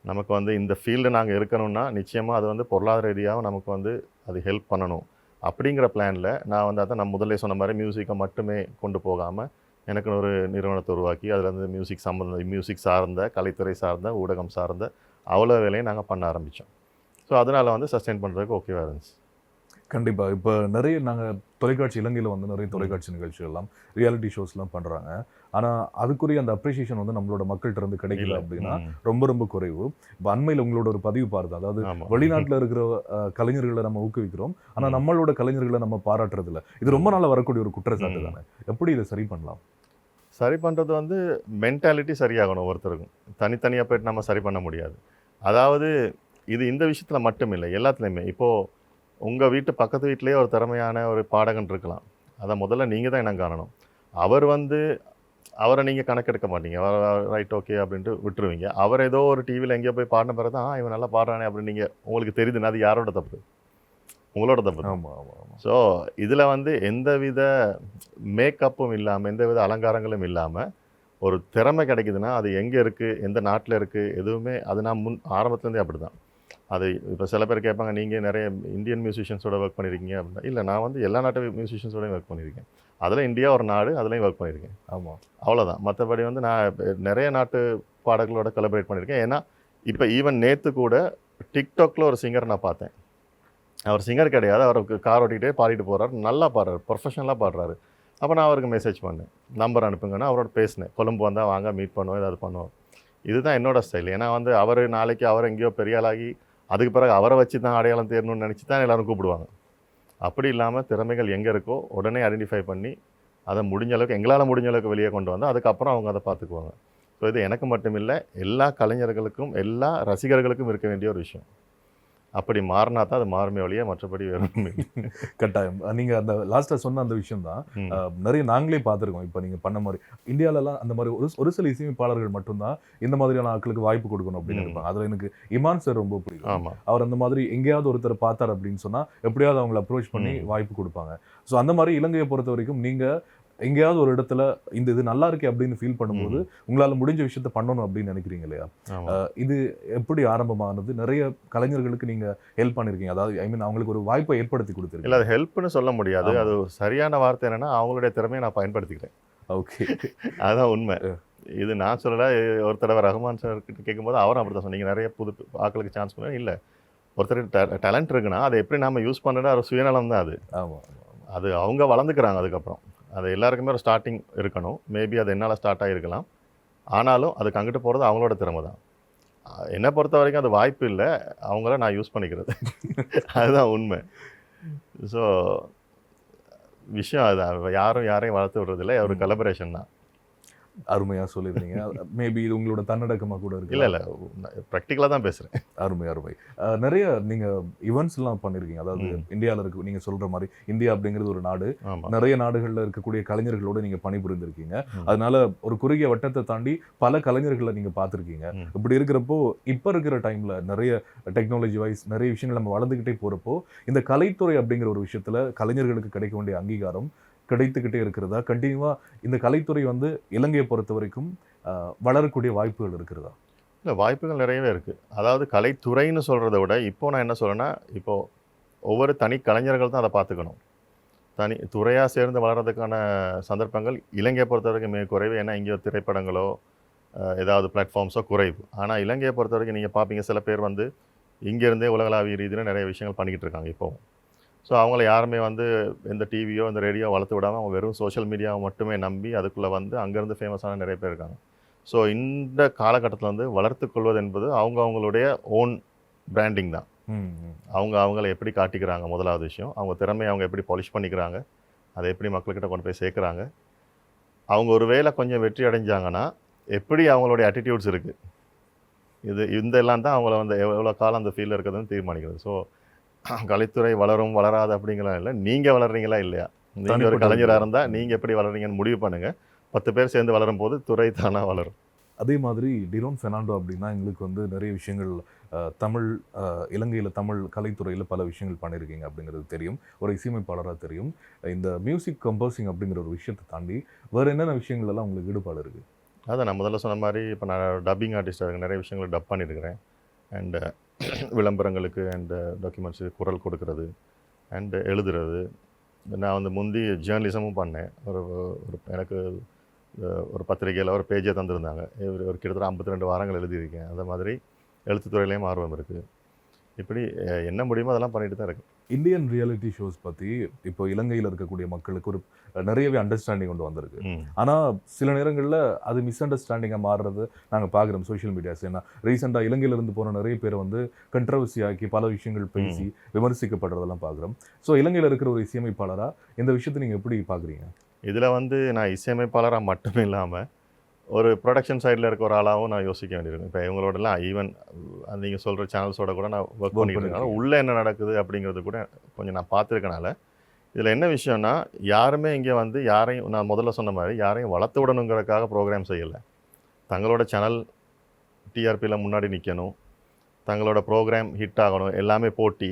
நமக்கு வந்து இந்த ஃபீல்டு நாங்கள் இருக்கணும்னா நிச்சயமாக அது வந்து பொருளாதார ரீதியாக நமக்கு வந்து அது ஹெல்ப் பண்ணணும் அப்படிங்கிற பிளானில் நான் வந்து அதை முதல்ல சொன்ன மாதிரி மியூசிக்கை மட்டுமே கொண்டு போகாமல் எனக்குன்னு ஒரு நிறுவனத்தை உருவாக்கி அதில் வந்து மியூசிக் சார்ந்த, கலைத்துறை சார்ந்த, ஊடகம் சார்ந்த அவ்வளோ வேலையும் நாங்கள் பண்ண ஆரம்பித்தோம். ஸோ அதனால் வந்து சஸ்டெயின் பண்ணுறதுக்கு ஓகேவாக இருந்துச்சு.
கண்டிப்பாக. இப்போ நிறைய நாங்கள் தொலைக்காட்சி, இலங்கையில் வந்து நிறைய தொலைக்காட்சி நிகழ்ச்சிகள்லாம், ரியாலிட்டி ஷோஸ்லாம் பண்ணுறாங்க. ஆனால் அதுக்குரிய அந்த அப்ரிசியேஷன் வந்து நம்மளோட மக்கள்கிட்ட இருந்து கிடைக்கல அப்படின்னா ரொம்ப ரொம்ப குறைவு. இப்போ அண்மையில் உங்களோட ஒரு பதிவு பாருது, அதாவது வெளிநாட்டில் இருக்கிற கலைஞர்களை நம்ம ஊக்குவிக்கிறோம், ஆனால் நம்மளோட கலைஞர்களை நம்ம பாராட்டுறதில்ல. இது ரொம்ப நாளாக வரக்கூடிய ஒரு குற்றச்சாட்டு தானே. எப்படி இதை சரி பண்ணலாம்?
சரி பண்ணுறது வந்து மென்டாலிட்டி சரியாகணும் ஒருத்தருக்கும். தனித்தனியாக போயிட்டு நம்ம சரி பண்ண முடியாது. அதாவது இது இந்த விஷயத்தில் மட்டும் இல்லை, எல்லாத்துலேயுமே. இப்போது உங்கள் வீட்டு பக்கத்து வீட்டிலேயே ஒரு திறமையான ஒரு பாடகன் இருக்கலாம். அதை முதல்ல நீங்கள் தான் இனம் காணணும். அவர் வந்து அவரை நீங்கள் கணக்கெடுக்க மாட்டீங்க. ரைட் ஓகே அப்படின்ட்டு விட்டுருவீங்க. அவர் ஏதோ ஒரு டிவியில் எங்கேயோ போய் பாடின பிறகு தான் இவன் நல்லா பாடுறானே அப்படின்னு நீங்கள் உங்களுக்கு தெரியுதுன்னா அது யாரோட தப்பு? உங்களோட தப்பு தான்.
ஆமாம் ஆமாம் ஆமாம்.
ஸோ இதில் வந்து எந்தவித மேக்கப்பும் இல்லாமல், எந்தவித அலங்காரங்களும் இல்லாமல் ஒரு திறமை கிடைக்குதுன்னா அது எங்கே இருக்குது, எந்த நாட்டில் இருக்குது, எதுவுமே அது நான் ஆரம்பத்துலேருந்தே அப்படி தான். அது இப்போ சில பேர் கேட்பாங்க, நீங்கள் நிறைய இந்தியன் மியூசிஷியன்ஸோட ஒர்க் பண்ணியிருக்கீங்க அப்படின்னா. இல்லை, நான் வந்து எல்லா நாட்டு மியூசிஷியன்ஸோடையும் ஒர்க் பண்ணியிருக்கேன். அதில் இந்தியா ஒரு நாடு, அதுலேயும் ஒர்க் பண்ணியிருக்கேன்.
ஆமாம்.
அவ்வளோதான். மற்றபடி வந்து நான் நிறைய நாட்டு பாடல்களோட கொலபரேட் பண்ணியிருக்கேன். ஏன்னா இப்போ ஈவன் நேற்று கூட டிக்டாக்ல ஒரு சிங்கர் நான் பார்த்தேன். அவர் சிங்கர் கிடையாது, அவருக்கு கார் ஓட்டிகிட்டே பாடிட்டு போகிறார், நல்லா பாடுறாரு, ப்ரொஃபஷனலாக பாடுறாரு. அப்போ நான் அவருக்கு மெசேஜ் பண்ணேன், நம்பர் அனுப்புங்கன்னா அவரோட பேசினேன். கொழும்பு வந்தால் வாங்க மீட் பண்ணுவோம், ஏதாவது பண்ணுவோம். இதுதான் என்னோட ஸ்டைல். ஏன்னா வந்து அவர் நாளைக்கு அவர் எங்கேயோ பெரிய ஆளாகி அதுக்கு பிறகு அவரை வச்சு தான் அடையாளம் தேரணும்னு நினச்சி தான் எல்லோரும் கூப்பிடுவாங்க. அப்படி இல்லாமல் திறமைகள் எங்கே இருக்கோ உடனே ஐடென்டிஃபை பண்ணி அதை முடிஞ்ச அளவுக்கு, எங்களால் முடிஞ்ச அளவுக்கு வெளியே கொண்டு வந்தால் அதுக்கப்புறம் அவங்க அதை பார்த்துக்குவாங்க. ஸோ இது எனக்கு மட்டும் இல்லை, எல்லா கலைஞர்களுக்கும் எல்லா ரசிகர்களுக்கும் இருக்க வேண்டிய ஒரு விஷயம். அப்படி மாறினா தான் அது மாறுமே ஒழிய மற்றபடி வேறுமே
கட்டாயம். நீங்கள் அந்த லாஸ்ட்டாக சொன்ன அந்த விஷயம் தான் நிறைய நாங்களே பார்த்துருக்கோம். இப்போ நீங்கள் பண்ண மாதிரி இந்தியாவிலலாம் அந்த மாதிரி ஒரு சில இசையமைப்பாளர்கள் மட்டும்தான் இந்த மாதிரியான ஆட்களுக்கு வாய்ப்பு கொடுக்கணும் அப்படின்னு இருப்பாங்க. அதில் எனக்கு இமான் சார் ரொம்ப பிடிக்கும்.
ஆமாம்.
அவர் அந்த மாதிரி எங்கேயாவது ஒருத்தர் பார்த்தார் அப்படின்னு சொன்னால் எப்படியாவது அவங்களை அப்ரோச் பண்ணி வாய்ப்பு கொடுப்பாங்க. ஸோ அந்த மாதிரி இலங்கையை பொறுத்த வரைக்கும் நீங்கள் எங்கேயாவது ஒரு இடத்துல இது நல்லா இருக்கு அப்படின்னு ஃபீல் பண்ணும்போது உங்களால் முடிஞ்ச விஷயத்த பண்ணணும் அப்படின்னு நினைக்கிறீங்க இல்லையா? இது எப்படி ஆரம்பமானது? நிறைய கலைஞர்களுக்கு நீங்க ஹெல்ப் பண்ணிருக்கீங்க, அதாவது ஐ மீன் அவங்களுக்கு ஒரு வாய்ப்பை ஏற்படுத்தி கொடுத்துருக்கீங்க.
இல்லை, அது ஹெல்ப்னு சொல்ல முடியாது. அது சரியான வார்த்தை என்னன்னா, அவங்களுடைய திறமையை நான் பயன்படுத்திக்கிறேன்.
ஓகே,
அதுதான் உண்மை. இது நான் சொல்லலை. ஒரு தடவை ரஹ்மான் சார் கிட்ட கேட்கும்போது அவரும் அப்படி தான் சொன்னீங்க, நிறைய புது ஆட்களுக்கு சான்ஸ் பண்ண. இல்லை, ஒருத்தருக்கு டேலண்ட் இருக்குன்னா அதை எப்படி நாம யூஸ் பண்ணுறது அது சுயநலம் தான். அது அது அவங்க வளர்ந்துக்கிறாங்க. அதுக்கப்புறம் அது எல்லாருக்குமே ஒரு ஸ்டார்டிங் இருக்கணும். மேபி அது என்னால் ஸ்டார்ட் ஆகிருக்கலாம். ஆனாலும் அதுக்கு அங்கிட்டு போகிறது அவங்களோட திறமை தான். என்னை பொறுத்த வரைக்கும் அது வாய்ப்பு இல்லை, அவங்கள நான் யூஸ் பண்ணிக்கிறது. அதுதான் உண்மை. ஸோ விஷயம் அதுதான். யாரையும் வளர்த்து விடுறதில்லை, ஒரு கொலபரேஷன் தான்.
அருமையாக சொல்லியிருந்தீங்க. மேபி இது உங்களோட தன்னடக்கமாக கூட இருக்கு.
இல்லை, ப்ராக்டிக்கலாக தான் பேசுகிறேன்.
அருமை அருமை. நிறைய நீங்கள் ஈவெண்ட்ஸ்லாம் பண்ணியிருக்கீங்க. அதாவது இந்தியாவில் இருக்க, நீங்கள் சொல்கிற மாதிரி இந்தியா அப்படிங்கிறது ஒரு நாடு, நிறைய நாடுகளில் இருக்கக்கூடிய கலைஞர்களோடு நீங்கள் பணிபுரிந்திருக்கீங்க. அதனால ஒரு குறுகிய வட்டத்தை தாண்டி பல கலைஞர்களை நீங்கள் பார்த்துருக்கீங்க. இப்படி இருக்கிறப்போ இப்போ இருக்கிற டைமில் நிறைய டெக்னாலஜி வைஸ் நிறைய விஷயங்கள் நம்ம வளர்ந்துக்கிட்டே போகிறப்போ இந்த கலைத்துறை அப்படிங்கிற ஒரு விஷயத்தில் கலைஞர்களுக்கு கிடைக்க வேண்டிய அங்கீகாரம் கிடைத்துக்கிட்டே இருக்கிறதா? கண்டினியூவாக இந்த கலைத்துறை வந்து இலங்கையை பொறுத்த வரைக்கும் வளரக்கூடிய வாய்ப்புகள் இருக்கிறதா?
இல்லை, வாய்ப்புகள் நிறையவே இருக்குது. அதாவது கலைத்துறைன்னு சொல்கிறத விட இப்போ நான் என்ன சொல்கிறேன்னா, இப்போது ஒவ்வொரு தனி கலைஞர்கள் தான் அதை பார்த்துக்கணும். தனி துறையாக சேர்ந்து வளர்கிறதுக்கான சந்தர்ப்பங்கள் இலங்கையை பொறுத்த வரைக்கும் மிக குறைவு. ஏன்னா இங்கே திரைப்படங்களோ ஏதாவது பிளாட்ஃபார்ம்ஸோ குறைவு. ஆனால் இலங்கையை பொறுத்த வரைக்கும் நீங்கள் பார்ப்பீங்க, சில பேர் வந்து இங்கேருந்தே உலகளாவிய ரீதியில் நிறைய விஷயங்கள் பண்ணிக்கிட்டு இருக்காங்க இப்போவும். ஸோ அவங்கள யாருமே வந்து எந்த டிவியோ இந்த ரேடியோ வளர்த்து விடாமல் அவங்க வெறும் சோஷியல் மீடியாவை மட்டுமே நம்பி அதுக்குள்ளே வந்து அங்கேருந்து ஃபேமஸான நிறைய பேர் இருக்காங்க. ஸோ இந்த காலகட்டத்தில் வந்து வளர்த்து கொள்வது என்பது அவங்களுடைய ஓன் பிராண்டிங் தான். அவங்கள எப்படி காட்டிக்கிறாங்க, முதலாவது விஷயம். அவங்க திறமையை அவங்க எப்படி பாலிஷ் பண்ணிக்கிறாங்க, அதை எப்படி மக்கள்கிட்ட கொண்டு போய் சேர்க்குறாங்க. அவங்க ஒரு வேளை கொஞ்சம் வெற்றி அடைஞ்சாங்கன்னா எப்படி அவங்களுடைய ஆட்டிடியூட்ஸ் இருக்குது, இந்த எல்லாம் தான் அவங்கள வந்து எவ்வளோ காலம் அந்த ஃபீல்டில் இருக்கிறதுன்னு தீர்மானிக்கிறது. ஸோ கலைத்துறை வளரும் வளராது அப்படிங்கலாம் இல்லை, நீங்கள் வளர்றீங்களா இல்லையா. நீங்கள் ஒரு கலைஞராக இருந்தால் நீங்கள் எப்படி வளர்றீங்கன்னு முடிவு பண்ணுங்கள். 10 பேர் சேர்ந்து வளரும் போது துறை தானாக வளரும்.
அதே மாதிரி டிரோன் பெர்னாண்டோ அப்படின்னா எங்களுக்கு வந்து நிறைய விஷயங்கள் தமிழ் இலங்கையில் தமிழ் கலைத்துறையில் பல விஷயங்கள் பண்ணியிருக்கீங்க அப்படிங்கிறது தெரியும், ஒரு இசையமைப்பாளராக தெரியும். இந்த மியூசிக் கம்போசிங் அப்படிங்கிற ஒரு விஷயத்தை தாண்டி வேறு என்னென்ன விஷயங்கள்லாம் உங்களுக்கு ஈடுபாடு இருக்குது?
அதான் நான் முதல்ல சொன்ன மாதிரி இப்போ நான் டப்பிங் ஆர்டிஸ்டாக நிறைய விஷயங்கள் டப் பண்ணியிருக்கிறேன். அண்டு விளம்பரங்களுக்கு அண்டு டாக்குமெண்ட்ஸு குரல் கொடுக்கறது அண்டு எழுதுறது. நான் வந்து முந்தி ஜேர்னலிசமும் பண்ணேன். ஒரு எனக்கு ஒரு பத்திரிகையில் ஒரு பேஜே தந்திருந்தாங்க. ஒரு கிட்டத்தட்ட 52 வாரங்கள் எழுதியிருக்கேன். அந்த மாதிரி எழுத்துத்துறையிலையும் ஆர்வம் இருக்குது. இப்படி என்ன முடியுமோ அதெல்லாம் பண்ணிட்டு தான் இருக்குது.
இந்தியன் ரியாலிட்டி ஷோஸ் பற்றி இப்போ இலங்கையில் இருக்கக்கூடிய மக்களுக்கு ஒரு நிறையவே அண்டர்ஸ்டாண்டிங் கொண்டு வந்திருக்கு. ஆனால் சில நேரங்களில் அது மிஸ் அண்டர்ஸ்டாண்டிங்காக மாறுறது நாங்கள் பார்க்குறோம் சோஷியல் மீடியாஸ். ஏன்னா ரீசெண்டாக இலங்கையிலிருந்து போன நிறைய பேர் வந்து கண்ட்ரவர்சி ஆக்கி பல விஷயங்கள் பேசி விமர்சிக்கப்படுறதெல்லாம் பார்க்குறோம். ஸோ இலங்கையில் இருக்கிற ஒரு இசையமைப்பாளராக இந்த விஷயத்தை நீங்கள் எப்படி பார்க்குறீங்க?
இதில் வந்து நான் இசையமைப்பாளராக மட்டும் இல்லாமல் ஒரு ப்ரொடக்ஷன் சைடில் இருக்க ஒரு ஆளாகவும் நான் யோசிக்க வேண்டியிருக்கும். இப்போ இவங்களோடலாம் ஈவன் நீங்கள் சொல்கிற சேனல்ஸோட கூட நான் ஒர்க் பண்ணிட்டு இருக்கனால உள்ளே என்ன நடக்குது அப்படிங்கிறது கூட கொஞ்சம் நான் பார்த்துருக்கனால இதில் என்ன விஷயம்னா, யாருமே இங்கே வந்து யாரையும் நான் முதல்ல சொன்ன மாதிரி யாரையும் வளர்த்து விடணுங்கிறதுக்காக ப்ரோக்ராம் செய்யலை. தங்களோட சேனல் டிஆர்பியில் முன்னாடி நிற்கணும், தங்களோட ப்ரோக்ராம் ஹிட் ஆகணும், எல்லாமே போட்டி.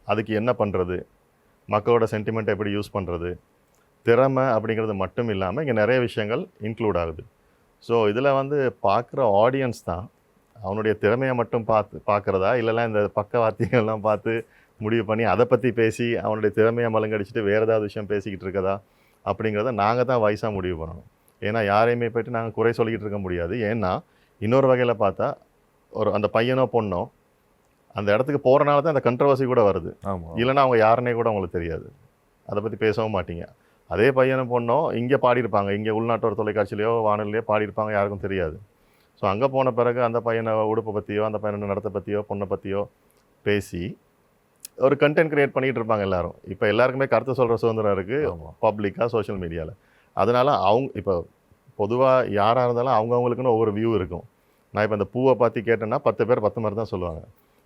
அதுக்கு என்ன பண்ணுறது, மக்களோட சென்டிமெண்ட்டை எப்படி யூஸ் பண்ணுறது, திறமை அப்படிங்கிறது மட்டும் இல்லாமல் இங்கே நிறைய விஷயங்கள் இன்க்ளூட் ஆகுது. ஸோ இதில் வந்து பார்க்குற ஆடியன்ஸ் தான் அவனுடைய திறமையை மட்டும் பார்க்குறதா, இல்லைனா இந்த பக்கவாத்தியங்கள்லாம் பார்த்து முடிவு பண்ணி அதை பற்றி பேசி அவனுடைய திறமையை மலங்கடிச்சிட்டு வேறு ஏதாவது விஷயம் பேசிக்கிட்டு இருக்கதா அப்படிங்கிறத நாங்கள் தான் வயசாக முடிவு பண்ணணும். ஏன்னா யாரையுமே போய்ட்டு நாங்கள் குறை சொல்லிக்கிட்டு இருக்க முடியாது. ஏன்னா இன்னொரு வகையில் பார்த்தா அந்த பையனோ பொண்ணோ அந்த இடத்துக்கு போகிறனால தான் அந்த கண்ட்ரவர்சி கூட வருது. இல்லைன்னா அவங்க யாருன்னே கூட அவங்களுக்கு தெரியாது, அதை பற்றி பேசவும் மாட்டீங்க. அதே பையனும் பொண்ணோ இங்கே பாடியிருப்பாங்க, இங்கே உள்நாட்டோர் தொலைக்காட்சியிலையோ வானொலியோ பாடியிருப்பாங்க, யாருக்கும் தெரியாது. ஸோ அங்கே போன பிறகு அந்த பையனை உடுப்பை பற்றியோ அந்த பையனோட நடத்தை பற்றியோ பொண்ணை பற்றியோ பேசி ஒரு கண்டென்ட் க்ரியேட் பண்ணிகிட்டு இருப்பாங்க எல்லாரும். இப்போ எல்லாருக்குமே கருத்து சொல்கிற சுதந்திரம் இருக்குது பப்ளிக்காக சோஷியல் மீடியாவில். அதனால் அவங்க இப்போ பொதுவாக யாராக இருந்தாலும் அவங்கவுங்களுக்குன்னு ஒவ்வொரு வியூ இருக்கும். நான் இப்போ இந்த பூவை பற்றி கேட்டேன்னா 10 பேர் 10 மாதிரி தான் சொல்லுவாங்க.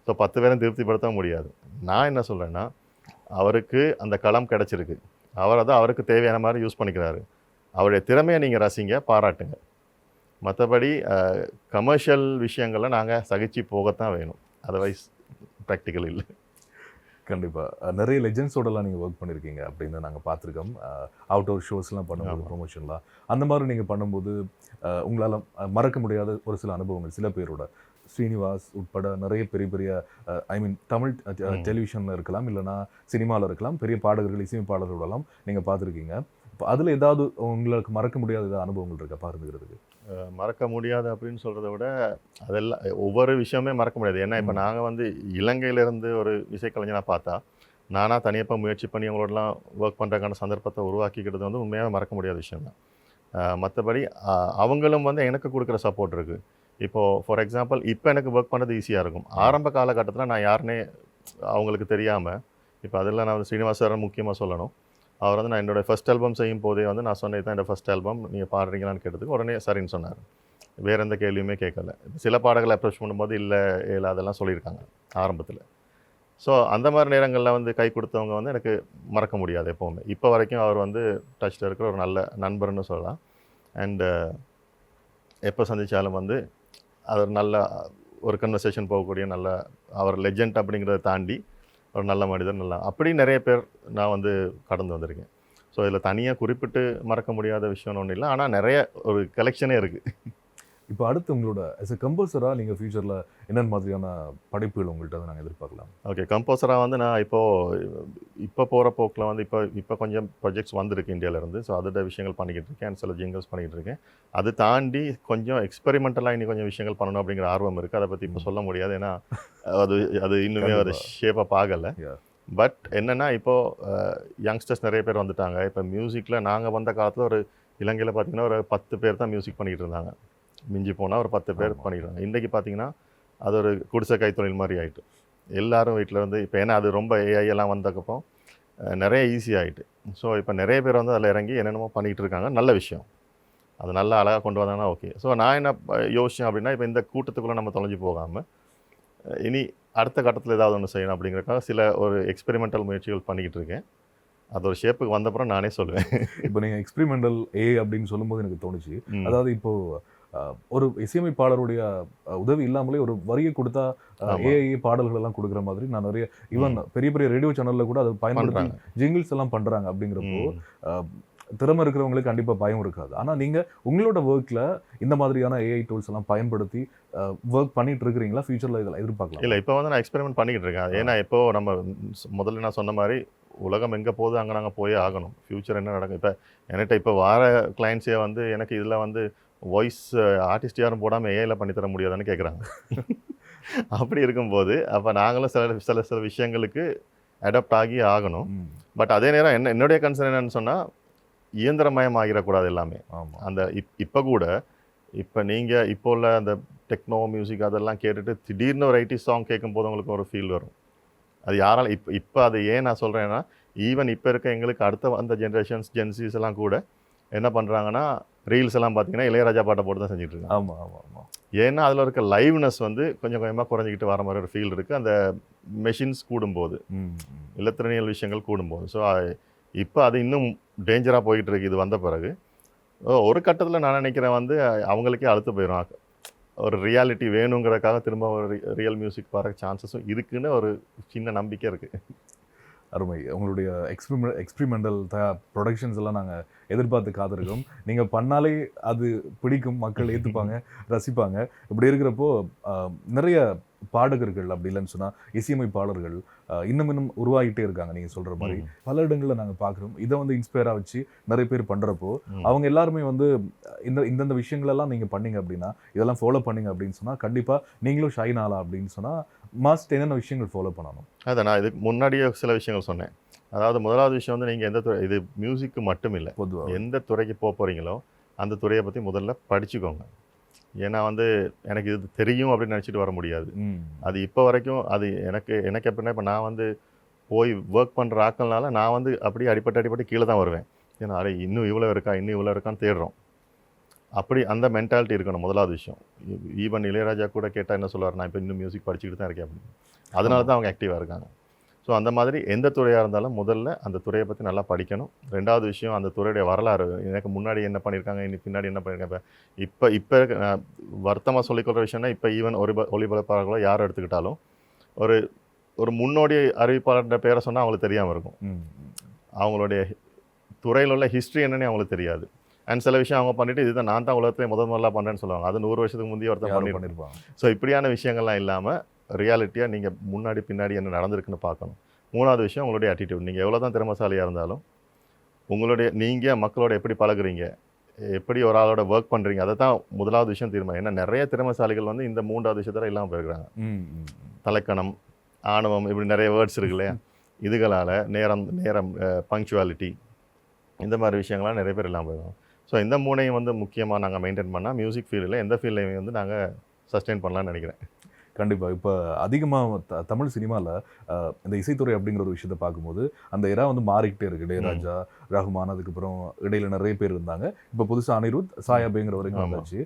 ஸோ 10 பேரும் திருப்திப்படுத்த முடியாது. நான் என்ன சொல்கிறேன்னா, அவருக்கு அந்த களம் கிடச்சிருக்கு, அவர் அதை அவருக்கு தேவையான மாதிரி யூஸ் பண்ணிக்கிறாரு. அவருடைய திறமையை நீங்கள் ரசிங்க, பாராட்டுங்க. மற்றபடி கமர்ஷியல் விஷயங்களில் நாங்கள் சகிச்சு போகத்தான் வேணும், அதர்வைஸ் ப்ராக்டிக்கல் இல்லை.
கண்டிப்பாக நிறைய லெஜெண்ட்ஸோடலாம் நீங்கள் ஒர்க் பண்ணியிருக்கீங்க அப்படின்னு நாங்கள் பார்த்துருக்கோம். அவுட்டோர் ஷோஸ்லாம் பண்ணும்போது ப்ரொமோஷன்லாம் அந்த மாதிரி நீங்கள் பண்ணும்போது உங்களால் மறக்க முடியாத ஒரு சில அனுபவங்கள் சில பேரோட, ஸ்ரீனிவாஸ் உட்பட நிறைய பெரிய பெரிய தமிழ் டெலிவிஷனில் இருக்கலாம், இல்லைனா சினிமாவில் இருக்கலாம், பெரிய பாடகர்கள் இசையமைப்பாளர்களோடலாம் நீங்கள் பார்த்துருக்கீங்க. இப்போ அதில் ஏதாவது உங்களுக்கு மறக்க முடியாத ஏதாவது அனுபவங்கள் இருக்கா பகிர்ந்துக்கிறதுக்கு?
மறக்க முடியாது அப்படின்னு சொல்கிறத விட அதெல்லாம் ஒவ்வொரு விஷயமே மறக்க முடியாது. ஏன்னா இப்போ நாங்கள் வந்து இலங்கையிலேருந்து ஒரு இசைக்கலைஞனாக பார்த்தா நானாக தனியாக முயற்சி பண்ணி அவங்களோடலாம் ஒர்க் பண்ணுறதுக்கான சந்தர்ப்பத்தை உருவாக்கிக்கிறது வந்து உண்மையாக மறக்க முடியாத விஷயம் தான். மற்றபடி அவங்களும் வந்து எனக்கு கொடுக்குற சப்போர்ட் இருக்குது. இப்போது ஃபார் எக்ஸாம்பிள் இப்போ எனக்கு ஒர்க் பண்ணுறது ஈஸியாக இருக்கும். ஆரம்ப காலகட்டத்தில் நான் யாருன்னே அவங்களுக்கு தெரியாமல், இப்போ அதெல்லாம் நான் வந்து ஸ்ரீனிவாஸ் சார் முக்கியமாக சொல்லணும். அவர் வந்து நான் என்னோடய ஃபஸ்ட் ஆல்பம் செய்யும் போதே வந்து நான் சொன்னது தான் என்னோடய ஃபஸ்ட் ஆல்பம், நீங்கள் பாடுறீங்களான்னு கேட்டதுக்கு உடனே சரின்னு சொன்னார். வேறு எந்த கேள்வியுமே கேட்கல. சில பாடல்களை அப்ரோச் பண்ணும்போது இல்லை அதெல்லாம் சொல்லியிருக்காங்க ஆரம்பத்தில். ஸோ அந்த மாதிரி நேரங்களில் வந்து கை கொடுத்தவங்க வந்து எனக்கு மறக்க முடியாது எப்போவுமே. இப்போ வரைக்கும் அவர் வந்து டச்சில் இருக்கிற ஒரு நல்ல நண்பர்னு சொல்லலாம். அண்டு எப்போ சந்தித்தாலும் வந்து அது நல்ல ஒரு கன்வர்சேஷன் போகக்கூடிய நல்ல அவர் லெஜெண்ட் அப்படிங்கிறத தாண்டி ஒரு நல்ல மனிதர், நல்லா அப்படி நிறைய பேர் நான் வந்து கடந்து வந்திருக்கேன். ஸோ இதில் தனியாக குறிப்பிட்டு மறக்க முடியாத விஷயம்னு ஒன்றும் இல்லை, ஆனால் நிறைய ஒரு கலெக்ஷனே இருக்குது.
இப்போ அடுத்து உங்களோட as a கம்போசராக நீங்கள் ஃபியூச்சரில் என்னென்ன மாதிரியான படைப்புகள் உங்கள்கிட்ட நாங்கள் எதிர்பார்க்கலாம்?
ஓகே, கம்போசராக வந்து நான் இப்போ போகிற போக்கில் வந்து இப்போ கொஞ்சம் ப்ராஜெக்ட்ஸ் வந்திருக்கு இந்தியாவிலேருந்து. ஸோ அதோட விஷயங்கள் பண்ணிக்கிட்டு இருக்கேன், சில ஜிங்கல்ஸ் பண்ணிக்கிட்டு இருக்கேன். அது தாண்டி கொஞ்சம் எக்ஸ்பெரிமெண்டலாக இன்னும் கொஞ்சம் விஷயங்கள் பண்ணணும் அப்படிங்கிற ஆர்வம் இருக்குது. அதை பற்றி இப்போ சொல்ல முடியாது, ஏன்னா அது இன்னுமே ஒரு ஷேப்பப் ஆகலை. பட் என்னென்னா இப்போது யங்ஸ்டர்ஸ் நிறைய பேர் வந்துட்டாங்க. இப்போ மியூசிக்கில் நாங்கள் வந்த காலத்தில் ஒரு இலங்கையில் பார்த்திங்கன்னா ஒரு 10 பேர் தான் மியூசிக் பண்ணிக்கிட்டு இருந்தாங்க. மிஞ்சி போனால் ஒரு 10 பேர் பண்ணிடுறாங்க. இன்றைக்கி பார்த்திங்கன்னா அது ஒரு குடிசை கைத்தொழில் மாதிரி ஆகிட்டு எல்லோரும் வீட்டில் வந்து இப்போ ஏன்னா அது ரொம்ப ஏஐ எல்லாம் வந்தக்கப்புறம் நிறைய ஈஸி ஆகிட்டு. ஸோ இப்போ நிறைய பேர் வந்து அதில் இறங்கி என்னென்னமோ பண்ணிகிட்டு இருக்காங்க. நல்ல விஷயம், அது நல்லா அழகாக கொண்டு வந்தாங்கன்னா ஓகே. ஸோ நான் என்ன யோசிச்சேன் அப்படின்னா, இப்போ இந்த கூட்டத்துக்குள்ளே நம்ம தொலைஞ்சு போகாமல் இனி அடுத்த கட்டத்தில் ஏதாவது ஒன்று செய்யணும் அப்படிங்கிறக்காக சில ஒரு எக்ஸ்பெரிமெண்டல் முயற்சிகள் பண்ணிக்கிட்டு இருக்கேன். அது ஒரு ஷேப்புக்கு வந்தப்புறம் நானே சொல்லுவேன்.
இப்போ நீங்கள் எக்ஸ்பெரிமெண்டல் அப்படின்னு சொல்லும்போது எனக்கு தோணுச்சு, அதாவது இப்போது ஒரு இசையமைப்பாளருடைய உதவி இல்லாமலே ஒரு வரியை கொடுத்தா ஏஐ பாடல்கள் எல்லாம் கொடுக்குற மாதிரி நான் நிறைய ஈவன் பெரிய பெரிய ரேடியோ சேனல்ல கூட அதை பயன்படுத்தி ஜிங்கிள்ஸ் எல்லாம் பண்றாங்க. அப்படிங்கிறப்போ திறமை இருக்கிறவங்களுக்கு கண்டிப்பா பயம் இருக்காது. ஆனா நீங்க உங்களோட ஒர்க்ல இந்த மாதிரியான ஏஐ டூல்ஸ் எல்லாம் பயன்படுத்தி ஒர்க் பண்ணிட்டு இருக்கிறீங்களா? ஃபியூச்சர்ல இதெல்லாம் எதிர்பார்க்கலாம்?
இல்லை, இப்போ வந்து நான் எக்ஸ்பெரிமெண்ட் பண்ணிக்கிட்டு இருக்கேன். ஏன்னா இப்போ நம்ம முதல்ல நான் சொன்ன மாதிரி உலகம் எங்கே போகுது அங்கே நாங்கள் போயே ஆகணும். ஃப்யூச்சர் என்ன நடக்கும்? இப்போ என்கிட்ட இப்போ வார கிளைண்ட்ஸே வந்து எனக்கு இதில் வந்து வாய்ஸ் ஆர்டிஸ்ட் யாரும் போடாமல் ஏஐயில் பண்ணித்தர முடியாதுன்னு கேட்குறாங்க. அப்படி இருக்கும்போது அப்போ நாங்களும் சில விஷயங்களுக்கு அடாப்ட் ஆகி ஆகணும். பட் அதே நேரம் என்னுடைய கன்சர்ன் என்னன்னு சொன்னால், இயந்திரமயம் ஆகிடக்கூடாது எல்லாமே. அந்த இப்போ கூட இப்போ நீங்கள் இப்போ உள்ள அந்த டெக்னோ மியூசிக் அதெல்லாம் கேட்டுட்டு திடீர்னு ஒரு 80s சாங் கேட்கும்போது உங்களுக்கு ஒரு ஃபீல் வரும். அது யாரால் இப்போ அது ஏன் நான் சொல்கிறேன்னா, ஈவன் இப்போ இருக்க எங்களுக்கு அடுத்த வந்த ஜென்ரேஷன்ஸ் ஜென்சிஸ் எல்லாம் கூட என்ன பண்ணுறாங்கன்னா ரீல்ஸ் எல்லாம் பார்த்தீங்கன்னா இளையராஜா பாட்டை போட்டு தான் செஞ்சுட்டு இருக்காங்க.
ஆமா ஆமா ஆமா.
ஏன்னா அதில் இருக்க லைவ்னஸ் வந்து கொஞ்சம் கொஞ்சமாக குறைஞ்சிக்கிட்டு வர மாதிரி ஒரு ஃபீல் இருக்குது அந்த மெஷின்ஸ் கூடும்போது,
ம், ம்.
இலத்திரனியல் விஷயங்கள் கூடும்போது. ஸோ இப்போ அது இன்னும் டேஞ்சராக போயிட்டு இருக்கு இது வந்த பிறகு. ஒரு கட்டத்தில் நான் நினைக்கிறேன் வந்து அவங்களுக்கே அழுத்து போயிடும். ஒரு ரியாலிட்டி வேணுங்கிறதுக்காக திரும்ப ஒரு ரியல் மியூசிக் வர சான்சஸும் இருக்குன்னு ஒரு சின்ன நம்பிக்கை இருக்குது.
அருமை. உங்களுடைய எக்ஸ்பிரிமெண்டல் ப்ரொடக்ஷன்ஸ் எல்லாம் நாங்கள் எதிர்பார்த்து காத்திருக்கோம். நீங்கள் பண்ணாலே அது பிடிக்கும், மக்கள் ஏற்றுப்பாங்க, ரசிப்பாங்க. இப்படி இருக்கிறப்போ நிறைய பாடகர்கள் அப்படி இல்லைன்னு சொன்னால் இசையமைப்பாளர்கள் இன்னும் இன்னும் உருவாகிட்டே இருக்காங்க. நீங்கள் சொல்கிற மாதிரி பல இடங்களில் நாங்கள் பார்க்குறோம். இதை வந்து இன்ஸ்பயராக வச்சு நிறைய பேர் பண்ணுறப்போ அவங்க எல்லாருமே வந்து இந்தந்த விஷயங்களெல்லாம் நீங்கள் பண்ணீங்க அப்படின்னா, இதெல்லாம் ஃபாலோ பண்ணீங்க அப்படின்னு சொன்னால் கண்டிப்பாக நீங்களும் ஷைன் ஆகலாம் அப்படின்னு சொன்னால் மஸ்ட் என்னென்ன விஷயங்கள் ஃபாலோ பண்ணணும்?
அதை நான் இதுக்கு முன்னாடியே சில விஷயங்கள் சொன்னேன். அதாவது முதலாவது விஷயம் வந்து நீங்கள் எந்த துறை, இது மியூசிக்கு மட்டும் இல்லை,
பொதுவாக
எந்த துறைக்கு போகிறீங்களோ அந்த துறையை பற்றி முதல்ல படிச்சுக்கோங்க. ஏன்னா வந்து எனக்கு இது தெரியும் அப்படின்னு நினச்சிட்டு வர முடியாது. அது இப்போ வரைக்கும் அது எனக்கு எப்படின்னா, இப்போ நான் வந்து போய் ஒர்க் பண்ணுற ஆக்கள்னால நான் வந்து அப்படியே அடிப்பட்டு கீழே தான் வருவேன். ஏன்னா அரை இன்னும் இவ்வளோ இருக்கான்னு தேடுறோம். அப்படி அந்த மென்டாலிட்டி இருக்கணும் முதலாவது விஷயம். ஈவன் இளையராஜா கூட கேட்டால் என்ன சொல்லுவார், நான் இப்போ இன்னும் மியூசிக் படிச்சுக்கிட்டு தான் இருக்கேன் அப்படின்னு. அதனால தான் அவங்க ஆக்டிவாக இருக்காங்க. ஸோ அந்த மாதிரி எந்த துறையாக இருந்தாலும் முதல்ல அந்த துறையை பற்றி நல்லா படிக்கணும். ரெண்டாவது விஷயம் அந்த துறையுடைய வரலாறு, எனக்கு முன்னாடி என்ன பண்ணியிருக்காங்க, இன்னும் பின்னாடி என்ன பண்ணியிருக்காங்க. இப்போ வருத்தமாக சொல்லிக்கொள்கிற விஷயம்னா, இப்போ ஈவன் ஒளிபரப்பாளர்களோ யார் எடுத்துக்கிட்டாலும் ஒரு ஒரு முன்னோடி அறிவிப்பாளர்கிட்ட பேரை சொன்னால் அவங்களுக்கு தெரியாமல் இருக்கும். அவங்களுடைய துறையில் உள்ள ஹிஸ்ட்ரி என்னன்னு அவங்களுக்கு தெரியாது. அண்ட் சில விஷயம் அவங்க பண்ணிவிட்டு இதுதான் நான் தான் உலகத்திலே முதல்ல பண்ணுறேன்னு சொல்லுவாங்க. அது 100 வருஷத்துக்கு முந்தைய ஒருத்தர் பண்ணியிருப்பாங்க. ஸோ இப்படியான விஷயங்கள்லாம் இல்லாமல் ரியாலிட்டியாக நீங்கள் முன்னாடி பின்னாடி என்ன நடந்திருக்குன்னு பார்க்கணும். மூணாவது விஷயம் உங்களுடைய ஆட்டிடியூட். நீங்கள் எவ்வளோ தான் திறமைசாலியாக இருந்தாலும் நீங்கள் மக்களோட எப்படி பழகுறீங்க, எப்படி ஒரு ஆளோட ஒர்க் பண்ணுறீங்க, அதை தான் முதலாவது விஷயம் தீர்மானம். ஏன்னா நிறைய திறமைசாலிகள் வந்து இந்த மூன்றாவது விஷயத்தில் இல்லாமல் போயிருக்கிறாங்க. தலைக்கணம், ஆணவம், இப்படி நிறைய வேர்ட்ஸ் இருக்கு இல்லையா, இதுகளால் நேரம் பங்க்சுவாலிட்டி, இந்த மாதிரி விஷயங்கள்லாம் நிறைய பேர் இல்லாமல் போயிருக்கோம். ஸோ இந்த மூணையும் வந்து முக்கியமாக நாங்கள் மெயின்டைன் பண்ணால் மியூசிக் ஃபீல்டில் எந்த ஃபீல்டையும் வந்து நாங்கள் சஸ்டெயின் பண்ணலான்னு நினைக்கிறேன்.
கண்டிப்பாக. இப்போ அதிகமாக தமிழ் சினிமாவில் இந்த இசைத்துறை அப்படிங்கிற ஒரு விஷயத்தை பார்க்கும்போது அந்த எரா வந்து மாறிக்கிட்டே இருக்குது. இளையராஜா, ரஹ்மான், அதுக்கப்புறம் இடையில நிறைய பேர் இருந்தாங்க. இப்போ புதுசாக அனிருத், சாயா பேங்கிற வரைக்கும் வந்தாச்சு.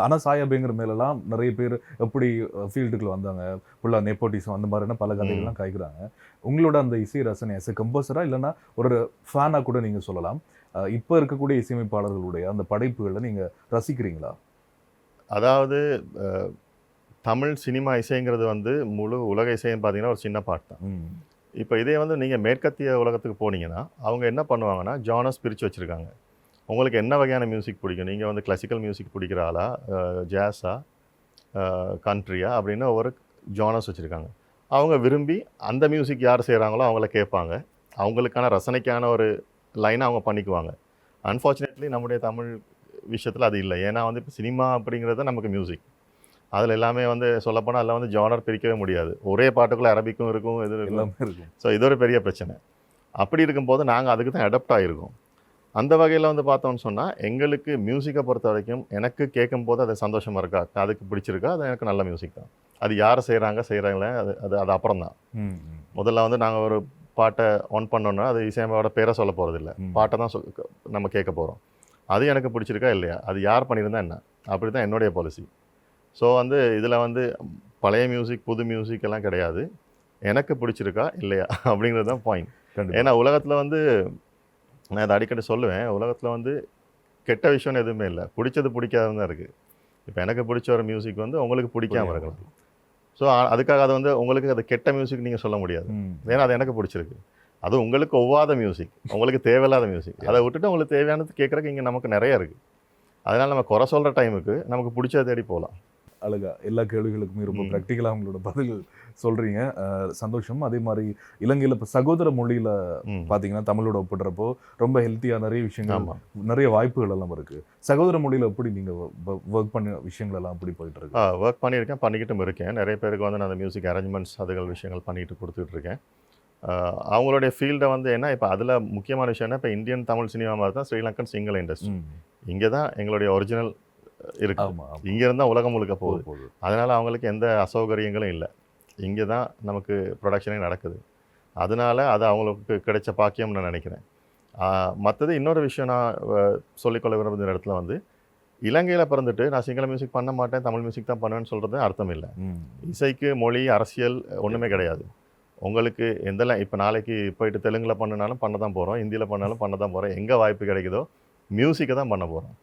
ஆனால் சாயா பேங்கிற மேலெல்லாம் நிறைய பேர் எப்படி ஃபீல்டுக்குள்ள வந்தாங்க, ஃபுல்லாக நெப்போட்டிசம் அந்த மாதிரியான பல கதைகள்லாம் காய்க்கிறாங்க. உங்களோட அந்த இசை ரசனை எஸ் கம்போசராக இல்லைன்னா ஒரு ஃபேனாக கூட நீங்கள் சொல்லலாம். இப்போ இருக்கக்கூடிய இசையமைப்பாளர்களுடைய அந்த படைப்புகளை நீங்கள் ரசிக்கிறீங்களா?
அதாவது தமிழ் சினிமா இசைங்கிறது வந்து முழு உலக இசைன்னு பார்த்தீங்கன்னா ஒரு சின்ன பாட்டு தான். இப்போ இதே வந்து நீங்கள் மேற்கத்திய உலகத்துக்கு போனீங்கன்னா அவங்க என்ன பண்ணுவாங்கன்னா ஜானர்ஸ் பிரித்து வச்சுருக்காங்க. உங்களுக்கு என்ன வகையான மியூசிக் பிடிக்கும், நீங்கள் வந்து கிளாசிக்கல் மியூசிக் பிடிக்கிற ஆளா, ஜாஸா, கண்ட்ரியா அப்படின்னு ஒரு ஜானர்ஸ் வச்சுருக்காங்க. அவங்க விரும்பி அந்த மியூசிக் யார் செய்கிறாங்களோ அவங்கள கேட்பாங்க. அவங்களுக்கான ரசனைக்கான ஒரு லைனை அவங்க பண்ணிக்குவாங்க. அன்ஃபார்ச்சுனேட்லி நம்முடைய தமிழ் விஷயத்தில் அது இல்லை. ஏன்னா வந்து இப்போ சினிமா அப்படிங்கிறது நமக்கு மியூசிக், அதில் எல்லாமே வந்து சொல்லப்போனால் அதில் வந்து ஜானர் பிரிக்கவே முடியாது. ஒரே பாட்டுக்குள்ளே அரபிக்கும் இருக்கும், இது எல்லாமே இருக்கும். ஸோ இது ஒரு பெரிய பிரச்சனை. அப்படி இருக்கும்போது நாங்கள் அதுக்கு தான் அடாப்ட் ஆகிருக்கோம். அந்த வகையில் வந்து பார்த்தோம்னு சொன்னால் எங்களுக்கு மியூசிக்கை பொறுத்த வரைக்கும் எனக்கு கேட்கும்போது அது சந்தோஷமாக இருக்கா, அதுக்கு பிடிச்சிருக்கா, அது எனக்கு நல்ல மியூசிக் தான். அது யார் செய்கிறாங்களே அது அப்புறம் தான். முதல்ல வந்து நாங்கள் ஒரு பாட்டை ஆன் பண்ணோன்னா அது இசையமைப்பாளரோட பேரை சொல்ல போகிறதில்ல, பாட்டை தான் நம்ம கேட்க போகிறோம். அது எனக்கு பிடிச்சிருக்கா இல்லையா, அது யார் பண்ணியிருந்தா என்ன, அப்படி தான் என்னுடைய பாலிசி. ஸோ வந்து இதில் வந்து பழைய மியூசிக் புது மியூசிக் எல்லாம் கிடையாது, எனக்கு பிடிச்சிருக்கா இல்லையா அப்படிங்கிறது தான் பாயிண்ட். ஏன்னா உலகத்தில் வந்து நான் இதை அடிக்கடி சொல்லுவேன், உலகத்தில் வந்து கெட்ட விஷயம்னு எதுவுமே இல்லை, பிடிச்சது பிடிக்காதுன்னு தான் இருக்குது. இப்போ எனக்கு பிடிச்ச ஒரு மியூசிக் வந்து உங்களுக்கு பிடிக்காமல் இருக்கலாம். ஸோ அதுக்காக அது வந்து உங்களுக்கு அது கெட்ட மியூசிக் நீங்கள் சொல்ல முடியாது. ஏன்னா அது எனக்கு பிடிச்சிருக்கு. அது உங்களுக்கு ஒவ்வாத மியூசிக், உங்களுக்கு தேவையில்லாத மியூசிக், அதை விட்டுட்டு உங்களுக்கு தேவையானது கேட்குறதுக்கு இங்கே நமக்கு நிறைய இருக்குது. அதனால் நம்ம குறை சொல்கிற டைமுக்கு நமக்கு பிடிச்சதை தேடி போகலாம்.
அழகா எல்லா கேள்விகளுக்குமே ரொம்ப ப்ராக்டிக்கலாக உங்களோட பதில்கள் சொல்கிறீங்க, சந்தோஷம். அதே மாதிரி இலங்கையில் இப்போ சகோதர மொழியில் பார்த்தீங்கன்னா தமிழோட ஒப்பிடுறப்போ ரொம்ப ஹெல்த்தியாக நிறைய விஷயங்கள், நிறைய வாய்ப்புகள் எல்லாம் இருக்குது. சகோதர மொழியில் எப்படி நீங்கள் ஒர்க் பண்ண விஷயங்கள் எல்லாம் எப்படி போயிட்டு இருக்கு?
ஒர்க் பண்ணியிருக்கேன், பண்ணிக்கிட்டும் இருக்கேன். நிறைய பேருக்கு வந்து நான் அந்த மியூசிக் அரேஞ்ச்மெண்ட்ஸ் அதுகள் விஷயங்கள் பண்ணிட்டு கொடுத்துட்ருக்கேன். அவங்களுடைய ஃபீல்டை வந்து என்ன, இப்போ அதில் முக்கியமான விஷயம் என்ன, இப்போ இந்தியன் தமிழ் சினிமா மாதிரி தான் ஸ்ரீலங்கன் சிங்கள இண்டஸ்ட்ரி. இங்கே தான் எங்களுடைய ஒரிஜினல் இருக்கு, இங்கே இருந்தால் உலகம் முழுக்க போகுது. அதனால் அவங்களுக்கு எந்த அசௌகரியங்களும் இல்லை, இங்கே தான் நமக்கு ப்ரொடக்ஷனே நடக்குது. அதனால அது அவங்களுக்கு கிடைச்ச பாக்கியம்னு நான் நினைக்கிறேன். மற்றது இன்னொரு விஷயம் நான் சொல்லிக்கொள்ள விரும்புகிற இடத்துல வந்து இலங்கையில் பிறந்துட்டு நான் சிங்கள மியூசிக் பண்ண மாட்டேன், தமிழ் மியூசிக் தான் பண்ணுவேன்னு சொல்கிறது அர்த்தம் இல்லை. இசைக்கு மொழி அரசியல் ஒன்றுமே கிடையாது. உங்களுக்கு இப்போ நாளைக்கு போயிட்டு தெலுங்கில் பண்ணினாலும் பண்ண தான் போகிறோம், ஹிந்தியில் பண்ணாலும் பண்ண தான் போகிறோம். எங்கே வாய்ப்பு கிடைக்குதோ மியூசிக்கை தான் பண்ண போகிறோம்.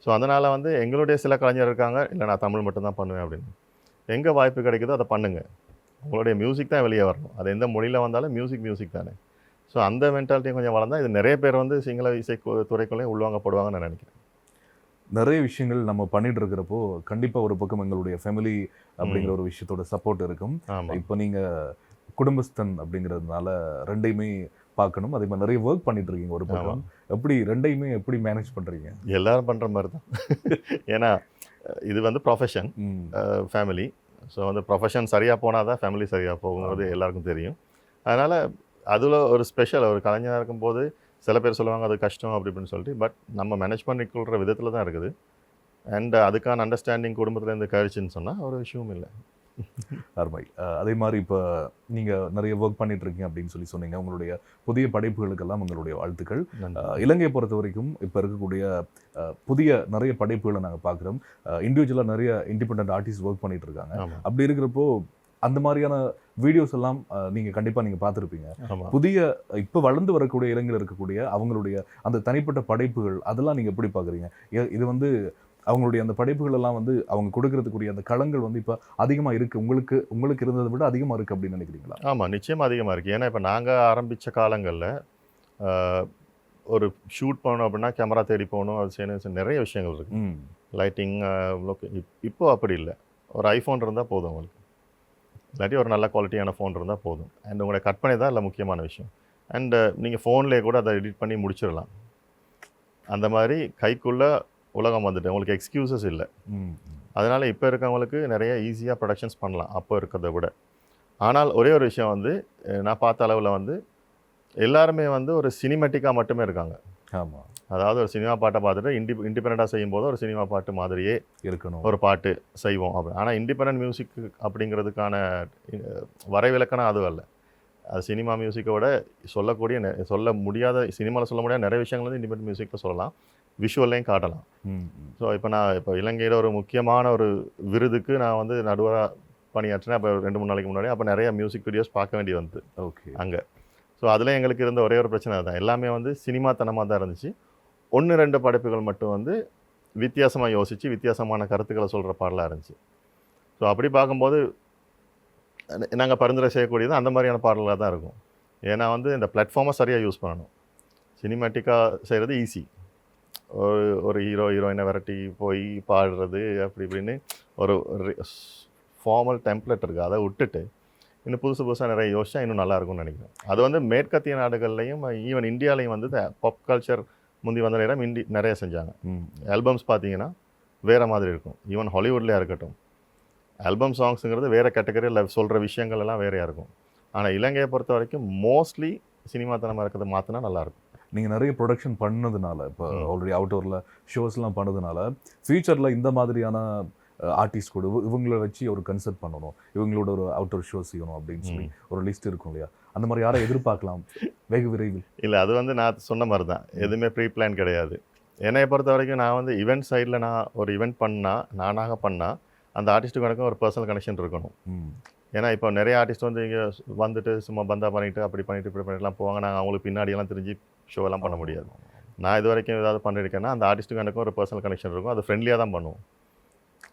ஸோ அதனால் வந்து எங்களுடைய சில கலைஞர் இருக்காங்க, இல்லை நான் தமிழ் மட்டும்தான் பண்ணுவேன் அப்படின்னு. எங்கே வாய்ப்பு கிடைக்குதோ அதை பண்ணுங்கள். உங்களுடைய மியூசிக் தான் வெளியே வரணும். அது எந்த மொழியில் வந்தாலும் மியூசிக் தானே. ஸோ அந்த மென்டாலிட்டியும் கொஞ்சம் வளர்ந்தால் இது நிறைய பேர் வந்து சிங்கள இசை துறைக்குள்ளேயும் உள்வாங்கப்படுவாங்கன்னு நான் நினைக்கிறேன்.
நிறைய விஷயங்கள் நம்ம பண்ணிட்டு இருக்கிறப்போ கண்டிப்பாக ஒரு பக்கம் எங்களுடைய ஃபேமிலி அப்படிங்கிற ஒரு விஷயத்தோட சப்போர்ட் இருக்கும். இப்போ நீங்கள் குடும்பஸ்தன் அப்படிங்கிறதுனால ரெண்டையுமே பார்க்கணும். அதே மாதிரி நிறைய ஒர்க் பண்ணிட்டு இருக்கீங்க ஒரு பக்கம். எப்படி ரெண்டையுமே எப்படி மேனேஜ் பண்ணுறீங்க?
எல்லாரும் பண்ணுற மாதிரி தான். ஏன்னா இது வந்து ப்ரொஃபஷன், ஃபேமிலி. ஸோ வந்து ப்ரொஃபஷன் சரியாக போனால் தான் ஃபேமிலி சரியாக போகுங்கிறது எல்லாருக்கும் தெரியும். அதனால் அதில் ஒரு ஸ்பெஷல் ஒரு கலைஞராக இருக்கும்போது சில பேர் சொல்லுவாங்க அது கஷ்டம் அப்படி இப்படின்னு சொல்லிட்டு. பட் நம்ம மேனேஜ் பண்ணிக்கொள்கிற விதத்தில் தான் இருக்குது. அண்ட் அதுக்கான அண்டர்ஸ்டாண்டிங் குடும்பத்துலேருந்து கழிச்சுன்னு சொன்னால் ஒரு விஷயமும் இல்லை.
அருமை. அதே மாதிரி இப்போ நீங்கள் நிறைய ஒர்க் பண்ணிட்டு இருக்கீங்க அப்படின்னு சொன்னீங்க. உங்களுடைய புதிய படைப்புகளுக்கெல்லாம் உங்களுடைய வாழ்த்துக்கள். இலங்கையை பொறுத்த வரைக்கும் இப்போ இருக்கக்கூடிய புதிய நிறைய படைப்புகளை நாங்கள் பார்க்குறோம். இண்டிவிஜுவலாக நிறைய இண்டிபெண்டன்ட் ஆர்டிஸ்ட் ஒர்க் பண்ணிட்டு இருக்காங்க. அப்படி இருக்கிறப்போ அந்த மாதிரியான வீடியோஸ் எல்லாம் நீங்கள் கண்டிப்பாக நீங்கள் பார்த்துருப்பீங்க. புதிய இப்போ வளர்ந்து வரக்கூடிய இளைஞர்கள் இருக்கக்கூடிய அவங்களுடைய அந்த தனிப்பட்ட படைப்புகள் அதெல்லாம் நீங்கள் எப்படி பார்க்குறீங்க? இது வந்து அவங்களுடைய அந்த படைப்புகள் எல்லாம் வந்து அவங்க கொடுக்கறதுக்குரிய அந்த களங்கள் வந்து இப்போ அதிகமாக இருக்குது, உங்களுக்கு இருந்ததை விட அதிகமாக இருக்குது அப்படின்னு நினைக்கிறீங்களா?
ஆமாம், நிச்சயமாக அதிகமாக இருக்குது. ஏன்னா இப்போ நாங்கள் ஆரம்பித்த காலங்களில் ஒரு ஷூட் பண்ணணும் அப்படின்னா கேமரா தேடி போகணும், அது செய்யணும், நிறைய விஷயங்கள் இருக்குது. லைட்டிங், இப்போ அப்படி இல்லை. ஒரு ஐஃபோன் இருந்தால் போதும் உங்களுக்கு, இல்லாட்டி ஒரு நல்ல குவாலிட்டியான ஃபோன் இருந்தால் போதும். அண்ட் உங்களை கட் பண்ணி தான் இல்லை முக்கியமான விஷயம். அண்டு நீங்கள் ஃபோன்லேயே கூட அதை எடிட் பண்ணி முடிச்சிடலாம். அந்த மாதிரி கைக்குள்ளே உலகம் வந்துட்டு உங்களுக்கு எக்ஸ்கியூசஸ் இல்லை. அதனால் இப்போ இருக்கவங்களுக்கு நிறைய ஈஸியாக ப்ரொடக்ஷன்ஸ் பண்ணலாம் அப்போ இருக்கிறத விட. ஆனால் ஒரே ஒரு விஷயம் வந்து நான் பார்த்த அளவில் வந்து எல்லாருமே வந்து ஒரு சினிமேட்டிக்காக மட்டுமே இருக்காங்க.
ஆமாம்,
அதாவது ஒரு சினிமா பாட்டை பார்த்துட்டு இண்டிபெண்ட்டாக செய்யும்போது ஒரு சினிமா பாட்டு மாதிரியே இருக்கணும், ஒரு பாட்டு செய்வோம் அப்படி. ஆனால் இண்டிபெண்ட் மியூசிக் அப்படிங்கிறதுக்கான வரைவிலக்கணம் அது அல்ல. அது சினிமா மியூசிக்கோட சொல்ல முடியாத, சினிமாவில் சொல்ல முடியாத நிறைய விஷயங்கள் வந்து இண்டிபெண்ட் மியூசிக்கில் சொல்லலாம், விஷுவல்லையும் காட்டலாம். ஸோ இப்போ இலங்கையில் ஒரு முக்கியமான ஒரு விருதுக்கு நான் வந்து நடுவராக பணியாற்றினேன். அப்போ 2-3 நாளைக்கு முன்னாடி. அப்போ நிறைய மியூசிக் வீடியோஸ் பார்க்க வேண்டி வந்தது. ஓகே, அங்கே. ஸோ அதில் எங்களுக்கு இருந்த ஒரே ஒரு பிரச்சனை தான், எல்லாமே வந்து சினிமாத்தனமாக தான் இருந்துச்சு. 1-2 படைப்புகள் மட்டும் வந்து வித்தியாசமாக யோசித்து வித்தியாசமான கருத்துக்களை சொல்கிற பாடலாக இருந்துச்சு. ஸோ அப்படி பார்க்கும்போது நாங்கள் பரிந்துரை செய்யக்கூடியது அந்த மாதிரியான பாடல்களாக தான் இருக்கும். ஏன்னா வந்து இந்த பிளாட்ஃபார்மை சரியாக யூஸ் பண்ணணும். சினிமேட்டிக்காக செய்கிறது ஈஸி. ஒரு ஹீரோயினை விரட்டி போய் பாடுறது அப்படி இப்படின்னு ஒரு ஃபார்மல் டெம்ப்ளேட் இருக்குது. அதை விட்டுட்டு இன்னும் புதுசாக நிறைய யோசிச்சா இன்னும் நல்லாயிருக்கும்னு நினைக்கிறேன். அது வந்து மேற்கத்திய நாடுகள்லையும் ஈவன் இந்தியாலையும் வந்து பாப் கல்ச்சர் முந்தி வந்த நேரம் நிறைய செஞ்சாங்க. ஆல்பம்ஸ் பார்த்தீங்கன்னா வேறு மாதிரி இருக்கும். ஈவன் ஹாலிவுட்லேயே இருக்கட்டும், ஆல்பம் சாங்ஸுங்கிறது வேறு கேட்டகரியில் சொல்கிற விஷயங்கள் எல்லாம் வேறையாக இருக்கும். ஆனால் இலங்கையை பொறுத்த வரைக்கும் மோஸ்ட்லி சினிமாத்தனமாக இருக்கிறத மாற்றினா நல்லாயிருக்கும்.
நீங்கள் நிறைய ப்ரொடக்ஷன் பண்ணதுனால, இப்போ ஆல்ரெடி அவுட்டோரில் ஷோஸ்லாம் பண்ணதுனால, ஃபியூச்சரில் இந்த மாதிரியான ஆர்டிஸ்ட் கூட இவங்கள வச்சு ஒரு கன்சர்ட் பண்ணணும், இவங்களோட ஒரு அவுட்டோர் ஷோ செய்யணும் அப்படின்னு சொல்லி ஒரு லிஸ்ட் இருக்கும் இல்லையா? அந்த மாதிரி யாரை எதிர்பார்க்கலாம் வெகு விரைவில்?
இல்லை, அது வந்து நான் சொன்ன மாதிரி தான், எதுவுமே ப்ரீ பிளான் கிடையாது. என்னை பொறுத்த வரைக்கும் நான் வந்து ஈவெண்ட் சைடில் நான் ஒரு ஈவெண்ட் பண்ணால், நானாக பண்ணால் அந்த ஆர்டிஸ்ட்டுக்கு எனக்கும் ஒரு பர்சனல் கனெக்ஷன் இருக்கணும். ஏன்னா இப்போ நிறைய ஆர்டிஸ்ட் வந்து இங்கே வந்துட்டு சும்மா பந்தா பண்ணிவிட்டு அப்படி பண்ணிவிட்டு இப்படி பண்ணிட்டுலாம் போவாங்க. நாங்கள் அவங்களுக்கு பின்னாடியெல்லாம் தெரிஞ்சு ஷோவெல்லாம் பண்ண முடியாது. நான் இது வரைக்கும் ஏதாவது பண்ணியிருக்கேன்னா அந்த ஆர்டிஸ்ட்டுக்கு எனக்கும் ஒரு பர்சனல் கனெக்ஷன் இருக்கும். அது ஃப்ரெண்ட்லியாக தான் பண்ணுவோம்.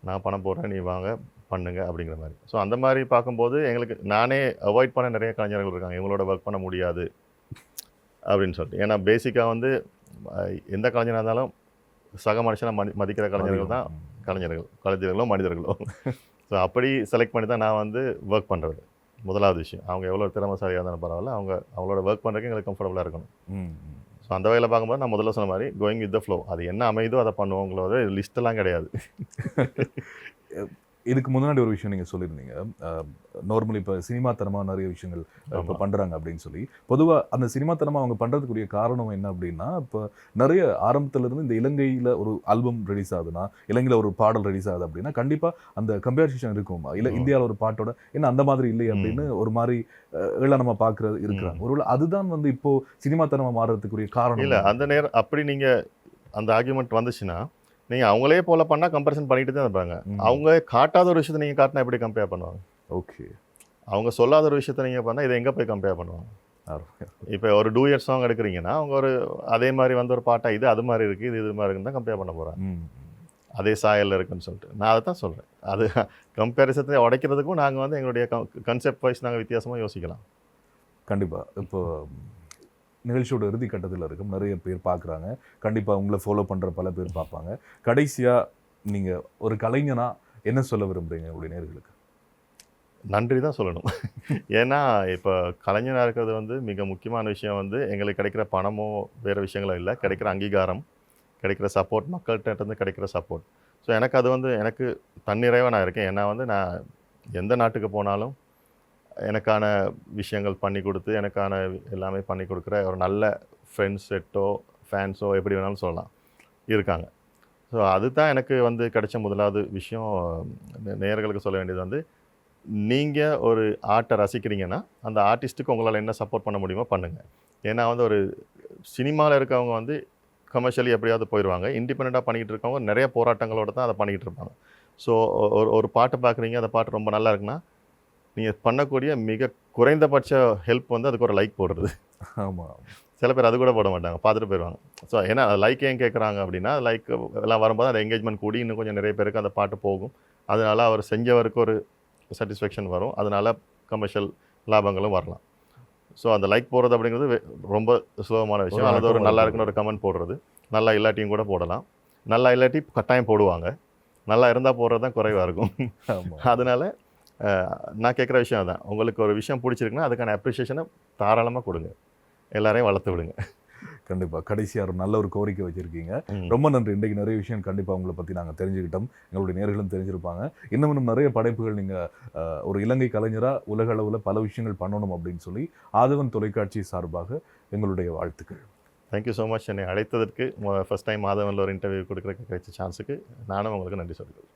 நான் பணம் போடுறேன், நீ வாங்க பண்ணுங்க அப்படிங்கிற மாதிரி. ஸோ அந்த மாதிரி பார்க்கும்போது எங்களுக்கு நானே அவாய்ட் பண்ண நிறைய கலைஞர்கள் இருக்காங்க, இவங்களோட ஒர்க் பண்ண முடியாது அப்படின்னு சொல்லிட்டு. ஏன்னா பேசிக்காக வந்து எந்த கலைஞராக இருந்தாலும் சக மனுஷனை மதிக்கிற கலைஞர்கள் தான் கலைஞர்களோ மனிதர்களோ. ஸோ அப்படி செலக்ட் பண்ணி தான் நான் வந்து ஒர்க் பண்ணுறது. முதலாவது விஷயம், அவங்க எவ்வளோ திறமைசாலியாக இருந்தாலும் பரவாயில்ல, அவங்களோட ஒர்க் பண்ணுறதுக்கு எங்களுக்கு கம்ஃபர்டபுளாக இருக்கணும். ஸோ அந்த வகையில் பார்க்கும்போது நான் முதல்ல சொன்ன மாதிரி கோயிங் வித் த ஃப்ளோ, அது என்ன அமைதோ அதை பண்ணுவோங்களோட லிஸ்ட்டெல்லாம் கிடையாது.
இதுக்கு முன்னாடி ஒரு விஷயம் நீங்க சொல்லியிருந்தீங்க. நார்மலி இப்ப சினிமாத்தனமா நெறைய விஷயங்கள் இப்ப
ஆமா.
பண்றாங்க அப்படின்னு சொல்லி. பொதுவா அந்த சினிமாத்தனமா அவங்க பண்றதுக்குரிய காரணம் என்ன அப்படின்னா, இப்ப நெறைய ஆரம்பத்துல இருந்து இந்த இலங்கையில ஒரு ஆல்பம் ரிலீஸ் ஆகுதுன்னா, இலங்கையில ஒரு பாடல் ரிலீஸ் ஆகுது அப்படின்னா, கண்டிப்பா அந்த கம்பேரிசன் இருக்கும். இல்ல
ம்.
இந்தியால ஒரு பாட்டோட என்ன அந்த மாதிரி இல்லையே அப்படின்னு
ம்.
ஒரு மாரி ஏளனமா பார்க்கிறது இருக்கிறாங்க.
ம்.
ஒருவேள அதுதான் வந்து இப்போ சினிமாத்தனமா மாறுறதுக்குரிய காரணம்
இல்ல
என்ன
அந்த
நினைக்கிறீங்க?
நேரம் அப்படி நீங்க அந்த ஆர்குமெண்ட் வந்துச்சுன்னா, நீங்க அவங்களே போல பண்ணா கம்பேரிசன் பண்ணிட்டு தான் இருப்பாங்க.
ம்.
அவங்க காட்டாத ஒரு விஷயத்த நீங்க காட்டுனா எப்படி கம்பேர் பண்ணுவாங்க?
ஓகே.
அவங்க சொல்லாத ஒரு விஷயத்த நீங்க பண்ணா, இத எங்க போய் கம்பேர் பண்ணுவாங்க?
அருமை.
இப்ப ஒரு டூயட் சாங் எடுக்குறீங்கன்னா, அவங்க ஒரு அதே மாரி வந்து ஒரு பாட்டா, இது அது மாரி இருக்கு, இது இது மாரி இருக்குன்னு தான் கம்பேர் பண்ண போறாங்க.
ம்.
அதே சாயல்ல இருக்குன்னு சொல்லிட்டு. நான் அதத்தான் சொல்றேன். அது கம்பேரிசத்த உடைக்கிறதுக்கும் நாங்க வந்து எங்களுடைய கன்செப்ட் வைஸ் நாங்க வித்தியாசமா யோசிக்கலாம்.
கண்டிப்பா. இப்போ நிகழ்ச்சியோட இறுதி கட்டத்துல இருக்கும். நெறைய பேர் பார்க்குறாங்க. கண்டிப்பா உங்கள ஃபாலோ பண்ற பல பேர் பார்ப்பாங்க. கடைசியா நீங்க ஒரு கலைஞனா என்ன சொல்ல விரும்புறீங்க உங்களுடைய நேயர்களுக்கு?
நன்றி தான் சொல்லணும். ஏன்னா, இப்ப கலைஞனா இருக்கிறது வந்து மிக முக்கியமான விஷயம் வந்து, எங்களுக்கு கிடைக்கிற பணமோ, வேற விஷயங்களோ இல்ல. கிடைக்கிற அங்கீகாரம், கிடைக்கிற சப்போர்ட், மக்கள்ட்ட இருந்து கிடைக்கிற சப்போர்ட். ஸோ எனக்கு அது வந்து எனக்கு தன்னிறைவா நான் இருக்கேன். ஏன்னா வந்து நான் எந்த நாட்டுக்கு போனாலும், எனக்கான விஷயங்கள் பண்ணி குடுத்து, எனக்கான எல்லாமே பண்ணி குடுக்குற ஒரு நல்ல ஃப்ரெண்ட்ஸ் செட்டோ, ஃபேன்ஸோ எப்படி வேணாலும் சொல்லலாம், இருக்காங்க. ஸோ அதுதான் எனக்கு வந்து கிடைச்ச முதலாவது விஷயம். நேயர்களுக்கு சொல்ல வேண்டியது வந்து, நீங்க ஒரு ஆர்ட்ட ரசிக்கிறீங்கன்னா, அந்த ஆர்டிஸ்ட்டுக்கு உங்களால என்ன சப்போர்ட் பண்ண முடியுமோ பண்ணுங்க. ஏன்னா வந்து ஒரு சினிமால இருக்கவங்க வந்து கமர்ஷியலி எப்படியாவது போயிருவாங்க. இண்டிபெண்டன்ட்டா பண்ணிக்கிட்டு இருக்கவங்க நெறைய போராட்டங்களோட தான் அத பண்ணிக்கிட்டு இருப்பாங்க. ஸோ ஒரு ஒரு பாட்டு பார்க்குறீங்க, அந்த பாட்டு ரொம்ப நல்லா இருக்குன்னா, நீங்க பண்ணக்கூடிய மிக குறைந்தபட்ச ஹெல்ப் வந்து அதுக்கு ஒரு லைக் போடுறது.
ஆமா.
சில பேர் அது கூட போட மாட்டாங்க. பார்த்துட்டு போயிருவாங்க. ஸோ ஏன்னா லைக் ஏன் கேட்குறாங்க அப்படின்னா, லைக் எல்லாம் வரும்போது அந்த என்கேஜ்மென்ட் கூடி இன்னும் கொஞ்சம் நெறைய பேருக்கு அந்த பாட்டு போகும். அதனால அவர் செஞ்சவருக்கு ஒரு சாட்டிஸ்ஃபேக்ஷன் வரும். அதனால கமர்ஷியல் லாபங்களும் வரலாம். ஸோ அந்த லைக் போடுறது அப்படிங்கிறது ரொம்ப சுலபமான
ஒரு
விஷயம். அல்லது ஒரு
ஆட்டோமேட்டிக்
நல்லா
ஒரு
இருக்குன்னு ஒரு கமெண்ட் போடுறது. நல்லா இல்லாட்டியும் கூட போடலாம். நல்லா இல்லாட்டி கட்டாயம் போடுவாங்க. நல்லா இருந்தா போடுறது தான் குறைவா இருக்கும்.
ஆமா.
அதனால அ நான் கேட்குற விஷயம் அதான். உங்களுக்கு ஒரு விஷயம் புடிச்சிருக்குன்னா, அதுக்கான அப்ரிசியேஷன தாராளமா குடுங்க. எல்லாரையும் வளர்த்து விடுங்க.
கண்டிப்பா. கடைசியா ஒரு நல்ல ஒரு கோரிக்கை வச்சிருக்கீங்க.
ம்.
ரொம்ப நன்றி. இன்றைக்கு நெறைய விஷயம் கண்டிப்பா உங்கள பத்தி நாங்க தெரிஞ்சுக்கிட்டோம். எங்களுடைய நேயர்களும் தெரிஞ்சிருப்பாங்க. இன்னும் நெறைய படைப்புகள் நீங்க ஒரு இலங்கை கலைஞரா உலக அளவுல பல விஷயங்கள் பண்ணணும் அப்படின்னு சொல்லி, ஆதவன் தொலைக்காட்சி சார்பாக எங்களுடைய வாழ்த்துக்கள்.
தேங்க் யூ ஸோ மச் என்னை அழைத்ததற்கு. ஃபர்ஸ்ட் டைம் மாதவன்ல ஒரு இன்டர்வியூ குடுக்குறதுக்கு கிடைச்ச சான்ஸுக்கு நானும் உங்களுக்கு நன்றி சொல்லிக்கிறேன்.